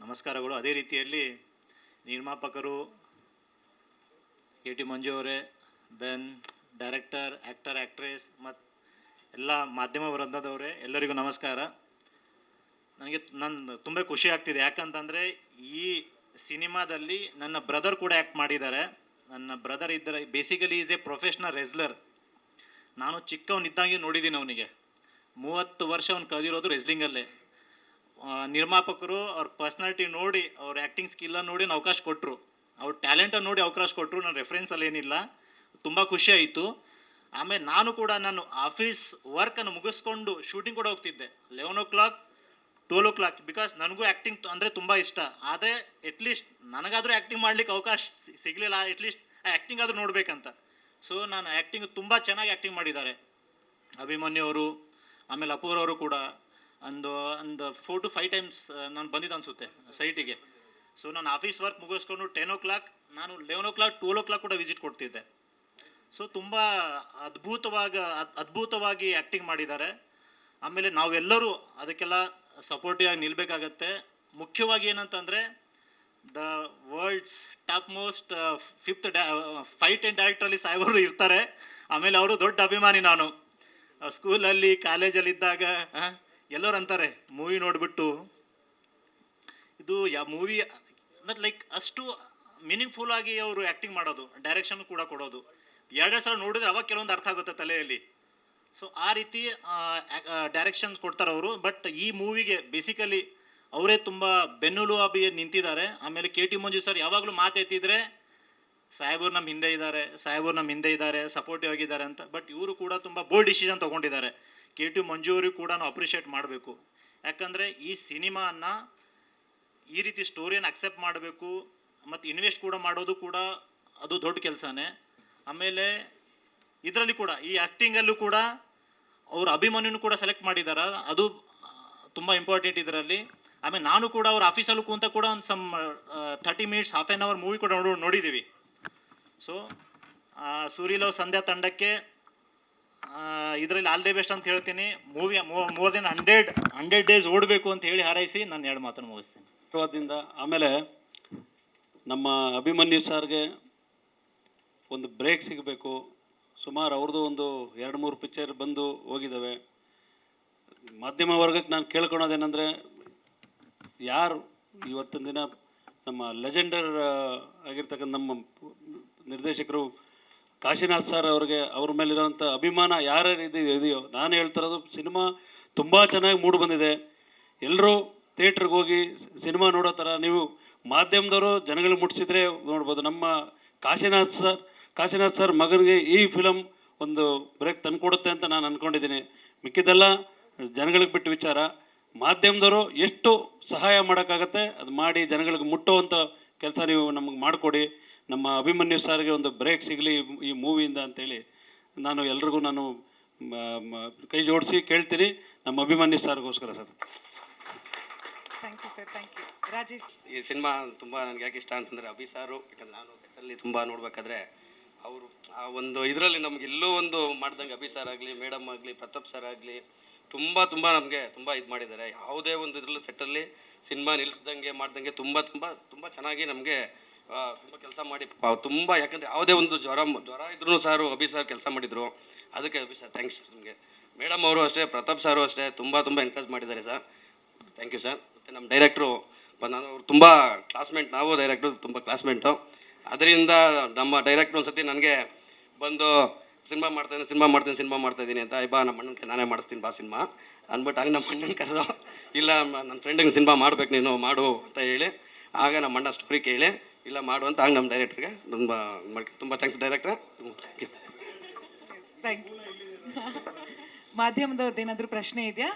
Speaker 3: ನಮಸ್ಕಾರಗಳು. ಅದೇ ರೀತಿಯಲ್ಲಿ ನಿರ್ಮಾಪಕರು ಕೆ.ಟಿ. ಮಂಜು ಅವರೇ, ದೆನ್ ಡೈರೆಕ್ಟರ್, ಆ್ಯಕ್ಟರ್, ಆ್ಯಕ್ಟ್ರೆಸ್ ಮತ್ತು ಎಲ್ಲ ಮಾಧ್ಯಮ ವೃಂದದವರೇ ಎಲ್ಲರಿಗೂ ನಮಸ್ಕಾರ. ನನ್ನ ತುಂಬ ಖುಷಿ ಆಗ್ತಿದೆ, ಯಾಕಂತಂದರೆ ಈ ಸಿನಿಮಾದಲ್ಲಿ ನನ್ನ ಬ್ರದರ್ ಕೂಡ ಆ್ಯಕ್ಟ್ ಮಾಡಿದ್ದಾರೆ. ನನ್ನ ಬ್ರದರ್ ಇದ್ದರೆ basically is A professional wrestler. ನಾನು ಚಿಕ್ಕವನಿದ್ದಂಗೆ ನೋಡಿದ್ದೀನಿ ಅವನಿಗೆ. 30 ವರ್ಷ ಅವ್ನು ಕಳೆದಿರೋದು ರೆಸ್ಲಿಂಗಲ್ಲೇ. ನಿರ್ಮಾಪಕರು ಅವ್ರ ಪರ್ಸ್ನಾಲಿಟಿ ನೋಡಿ, ಅವ್ರ ಆ್ಯಕ್ಟಿಂಗ್ ಸ್ಕಿಲ್ಲನ್ನು ನೋಡಿ ಅವಕಾಶ ಕೊಟ್ಟರು, ಅವ್ರ ಟ್ಯಾಲೆಂಟನ್ನು ನೋಡಿ ಅವಕಾಶ ಕೊಟ್ಟರು. ನನ್ನ ರೆಫರೆನ್ಸಲ್ಲಿ ಏನಿಲ್ಲ, ತುಂಬ ಖುಷಿ ಆಯಿತು. ಆಮೇಲೆ ನಾನು ಕೂಡ ನಾನು ಆಫೀಸ್ ವರ್ಕನ್ನು ಮುಗಿಸ್ಕೊಂಡು ಶೂಟಿಂಗ್ ಕೂಡ ಹೋಗ್ತಿದ್ದೆ 11 o'clock 12 o'clock, ಬಿಕಾಸ್ ನನಗೂ ಆ್ಯಕ್ಟಿಂಗ್ ಅಂದರೆ ತುಂಬ ಇಷ್ಟ. ಆದರೆ ಎಟ್ಲೀಸ್ಟ್ ನನಗಾದರೂ ಆ್ಯಕ್ಟಿಂಗ್ ಮಾಡ್ಲಿಕ್ಕೆ ಅವಕಾಶ ಸಿಗಲಿಲ್ಲ, ಎಟ್ಲೀಸ್ಟ್ ಆ ಆ್ಯಕ್ಟಿಂಗ್ ಆದರೂ ನೋಡಬೇಕಂತ. ಸೊ ನಾನು ಆ್ಯಕ್ಟಿಂಗ್ ತುಂಬ ಚೆನ್ನಾಗಿ ಆ್ಯಕ್ಟಿಂಗ್ ಮಾಡಿದ್ದಾರೆ ಅಭಿಮನ್ಯು ಅವರು. ಆಮೇಲೆ ಅಪೂರ್ವರು ಕೂಡ ಒಂದು 4 to 5 times ನಾನು ಬಂದಿದ್ದೆ ಅನಿಸುತ್ತೆ ಸೈಟಿಗೆ. ಸೊ ನಾನು ಆಫೀಸ್ ವರ್ಕ್ ಮುಗಿಸ್ಕೊಂಡು 10 o'clock, ನಾನು 11 o'clock 12 o'clock ಕೂಡ ವಿಸಿಟ್ ಕೊಡ್ತಿದ್ದೆ. ಸೊ ತುಂಬ ಅದ್ಭುತವಾಗಿ ಆ್ಯಕ್ಟಿಂಗ್ ಮಾಡಿದ್ದಾರೆ. ಆಮೇಲೆ ನಾವೆಲ್ಲರೂ ಅದಕ್ಕೆಲ್ಲ ಸಪೋರ್ಟಿವ್ ಆಗಿ ನಿಲ್ಲಬೇಕಾಗತ್ತೆ. ಮುಖ್ಯವಾಗಿ ಏನಂತಂದರೆ the world's top most 5th fight and ಡೈರೆಕ್ಟ್ರಲ್ಲಿ ಸಾಹೇಬರು ಇರ್ತಾರೆ. ಆಮೇಲೆ ಅವರು ದೊಡ್ಡ ಅಭಿಮಾನಿ. ನಾನು ಸ್ಕೂಲಲ್ಲಿ ಕಾಲೇಜಲ್ಲಿದ್ದಾಗ ಎಲ್ಲರೂ ಅಂತಾರೆ ಮೂವಿ ನೋಡಿಬಿಟ್ಟು ಇದು ಮೂವಿ ಲೈಕ್ ಅಷ್ಟು ಮೀನಿಂಗ್ಫುಲ್ ಆಗಿ ಅವರು ಆ್ಯಕ್ಟಿಂಗ್ ಮಾಡೋದು, ಡೈರೆಕ್ಷನ್ ಕೂಡ ಕೊಡೋದು. 2 ಸಲ ನೋಡಿದ್ರೆ ಅವಾಗ ಕೆಲವೊಂದು ಅರ್ಥ ಆಗುತ್ತೆ ತಲೆಯಲ್ಲಿ. ಸೊ ಆ ರೀತಿ ಡೈರೆಕ್ಷನ್ಸ್ ಕೊಡ್ತಾರೆ ಅವರು. ಬಟ್ ಈ ಮೂವಿಗೆ ಬೇಸಿಕಲಿ ಅವರೇ ತುಂಬ ಬೆನ್ನೆಲುಬಾಗಿ ನಿಂತಿದ್ದಾರೆ. ಆಮೇಲೆ ಕೆ.ಟಿ. ಮಂಜು ಸರ್ ಯಾವಾಗಲೂ ಮಾತೆತ್ತಿದ್ರೆ ಸಾಹೇಬರು ನಮ್ಮ ಹಿಂದೆ ಇದ್ದಾರೆ, ಸಪೋರ್ಟಿವ್ ಆಗಿದ್ದಾರೆ ಅಂತ. ಬಟ್ ಇವರು ಕೂಡ ತುಂಬ ಬೋಲ್ಡ್ ಡಿಸಿಷನ್ ತೊಗೊಂಡಿದ್ದಾರೆ. ಕೆ.ಟಿ. ಮಂಜು ಅವ್ರಿಗೆ ಕೂಡ ನಾವು ಅಪ್ರಿಷಿಯೇಟ್ ಮಾಡಬೇಕು. ಯಾಕಂದರೆ ಈ ಸಿನಿಮಾನ ಈ ರೀತಿ ಸ್ಟೋರಿಯನ್ನು ಅಕ್ಸೆಪ್ಟ್ ಮಾಡಬೇಕು ಮತ್ತು ಇನ್ವೆಸ್ಟ್ ಕೂಡ ಮಾಡೋದು ಕೂಡ ಅದು ದೊಡ್ಡ ಕೆಲಸನೇ. ಆಮೇಲೆ ಇದರಲ್ಲಿ ಕೂಡ ಈ ಆ್ಯಕ್ಟಿಂಗಲ್ಲೂ ಕೂಡ ಅವರು ಅಭಿಮನ್ಯುನು ಕೂಡ ಸೆಲೆಕ್ಟ್ ಮಾಡಿದ್ದಾರೆ, ಅದು ತುಂಬ ಇಂಪಾರ್ಟೆಂಟ್ ಇದರಲ್ಲಿ. ಆಮೇಲೆ ನಾನು ಕೂಡ ಅವ್ರ ಆಫೀಸಲ್ಲೂ ಕೂತ ಕೂಡ ಒಂದು 30 minutes, half an hour movie ಕೂಡ ನೋಡಿದ್ದೀವಿ. ಸೊ ಸೂರಿ ಲವ್ ಸಂಧ್ಯಾ ತಂಡಕ್ಕೆ ಇದರಲ್ಲಿ ಆಲ್ ದಿ ಬೆಸ್ಟ್ ಅಂತ ಹೇಳ್ತೀನಿ. ಮೂವಿ ಮೋರ್ ದೆನ್ 100 days ಓಡಬೇಕು ಅಂತ ಹೇಳಿ ಹಾರೈಸಿ ನಾನು 2 ಮಾತನ್ನು ಮುಗಿಸ್ತೀನಿ.
Speaker 4: ಆಮೇಲೆ ನಮ್ಮ ಅಭಿಮನ್ಯು ಸರ್ಗೆ ಒಂದು ಬ್ರೇಕ್ ಸಿಗಬೇಕು. ಸುಮಾರು ಅವ್ರದ್ದು ಒಂದು 2-3 ಪಿಕ್ಚರ್ ಬಂದು ಹೋಗಿದ್ದಾವೆ. ಮಾಧ್ಯಮ ವರ್ಗಕ್ಕೆ ನಾನು ಕೇಳ್ಕೊಳೋದೇನೆಂದರೆ, ಯಾರು ಇವತ್ತಿನ ದಿನ ನಮ್ಮ ಲೆಜೆಂಡರ್ ಆಗಿರ್ತಕ್ಕಂಥ ನಮ್ಮ ನಿರ್ದೇಶಕರು ಕಾಶಿನಾಥ್ ಸರ್ ಅವ್ರ ಮೇಲಿರೋಂಥ ಅಭಿಮಾನ ಯಾರ್ಯಾರು ಇದೆಯೋ, ನಾನು ಹೇಳ್ತಿರೋದು ಸಿನಿಮಾ ತುಂಬ ಚೆನ್ನಾಗಿ ಮೂಡಿ ಬಂದಿದೆ. ಎಲ್ಲರೂ ಥಿಯೇಟ್ರಿಗೆ ಹೋಗಿ ಸಿನಿಮಾ ನೋಡೋ ಥರ ನೀವು ಮಾಧ್ಯಮದವರು ಜನಗಳಿಗೆ ಮುಟ್ಟಿಸಿದ್ರೆ ನೋಡ್ಬೋದು. ನಮ್ಮ ಕಾಶಿನಾಥ್ ಸರ್ ಮಗನಿಗೆ ಈ ಫಿಲಮ್ ಒಂದು ಬ್ರೇಕ್ ತಂದುಕೊಡುತ್ತೆ ಅಂತ ನಾನು ಅಂದ್ಕೊಂಡಿದ್ದೀನಿ. ಮಿಕ್ಕಿದ್ದೆಲ್ಲ ಜನಗಳಿಗೆ ಬಿಟ್ಟು ವಿಚಾರ. ಮಾಧ್ಯಮದವರು ಎಷ್ಟು ಸಹಾಯ ಮಾಡೋಕ್ಕಾಗತ್ತೆ ಅದು ಮಾಡಿ ಜನಗಳಿಗೆ ಮುಟ್ಟುವಂಥ ಕೆಲಸ ನೀವು ನಮಗೆ ಮಾಡಿಕೊಡಿ. ನಮ್ಮ ಅಭಿಮನ್ಯು ಸರ್ಗೆ ಒಂದು ಬ್ರೇಕ್ ಸಿಗಲಿ ಈ ಮೂವಿಯಿಂದ ಅಂತೇಳಿ ನಾನು ಎಲ್ರಿಗೂ ನಾನು ಕೈ ಜೋಡಿಸಿ ಕೇಳ್ತೀನಿ, ನಮ್ಮ ಅಭಿಮನ್ಯು ಸರ್ಗೋಸ್ಕರ sir.
Speaker 2: Thank you sir, thank you. Rajesh,
Speaker 8: ಈ ಸಿನಿಮಾ ತುಂಬ ನನಗೆ ಯಾಕೆ ಇಷ್ಟ ಅಂತಂದರೆ ಅಭಿ ಸಾರು, ಯಾಕಂದರೆ ನಾನು ಸೆಟ್ಟಲ್ಲಿ ತುಂಬ ನೋಡಬೇಕಾದ್ರೆ ಅವರು ಆ ಒಂದು ಇದರಲ್ಲಿ ನಮ್ಗೆ ಎಲ್ಲೋ ಒಂದು ಮಾಡ್ದಂಗೆ ಅಭಿ ಸರ್ ಆಗಲಿ, ಮೇಡಮ್ ಆಗಲಿ, ಪ್ರತಾಪ್ ಸರ್ ಆಗಲಿ ತುಂಬ ನಮಗೆ ತುಂಬ ಇದು ಮಾಡಿದ್ದಾರೆ. ಯಾವುದೇ ಒಂದು ಇದರಲ್ಲೂ ಸೆಟ್ಟಲ್ಲಿ ಸಿನಿಮಾ ನಿಲ್ಲಿಸ್ದಂಗೆ ಮಾಡ್ದಂಗೆ ತುಂಬ ಚೆನ್ನಾಗಿ ನಮಗೆ ತುಂಬ ಕೆಲಸ ಮಾಡಿ ತುಂಬ, ಯಾಕಂದರೆ ಯಾವುದೇ ಒಂದು ಜ್ವರ ಇದ್ರೂ ಸಾರು ಅಭಿ ಸರ್ ಕೆಲಸ ಮಾಡಿದರು. ಅದಕ್ಕೆ ಅಭಿ ಸರ್ ಥ್ಯಾಂಕ್ಸ್ ನಿಮಗೆ. ಮೇಡಮ್ ಅವರು ಅಷ್ಟೇ, ಪ್ರತಾಪ್ ಸಾರು ಅಷ್ಟೇ ತುಂಬ ಎನ್ಕರೇಜ್ ಮಾಡಿದ್ದಾರೆ ಸರ್. Thank you sir. ಮತ್ತು ನಮ್ಮ ಡೈರೆಕ್ಟ್ರು ನಾನು ಅವ್ರು ತುಂಬ ಕ್ಲಾಸ್ಮೇಟ್, ನಾವು ಡೈರೆಕ್ಟ್ರು ತುಂಬ ಕ್ಲಾಸ್ಮೇಟು. ಅದರಿಂದ ನಮ್ಮ ಡೈರೆಕ್ಟ್ರು ಒಂದು ಸತಿ ನನಗೆ ಬಂದು ಸಿನಿಮಾ ಮಾಡ್ತಾಯಿದ್ದೀನಿ ಅಂತ, ಬಾ ನಮ್ಮ ಅಣ್ಣನ ನಾನೇ ಮಾಡಿಸ್ತೀನಿ ಬಾ ಸಿನಿಮಾ ಅಂದ್ಬಿಟ್ಟು ಆಗ ನಮ್ಮ ಅಣ್ಣನ ಕರೆದು, ಇಲ್ಲ ನನ್ನ ಫ್ರೆಂಡಿಗೆ ಸಿನಿಮಾ ಮಾಡ್ಬೇಕು ನೀನು ಮಾಡು ಅಂತ ಹೇಳಿ, ಆಗ ನಮ್ಮ ಅಣ್ಣ ಸ್ಟೋರಿ ಕೇಳಿ ಇಲ್ಲ ಮಾಡು ಅಂತ ಆಗ ನಮ್ಮ ಡೈರೆಕ್ಟ್ರಿಗೆ ತುಂಬ ಥ್ಯಾಂಕ್ಸ್ ಡೈರೆಕ್ಟ್ರೆ.
Speaker 2: Thank you. ಮಾಧ್ಯಮದವ್ರದ್ದು ಏನಾದರೂ ಪ್ರಶ್ನೆ ಇದೆಯಾ?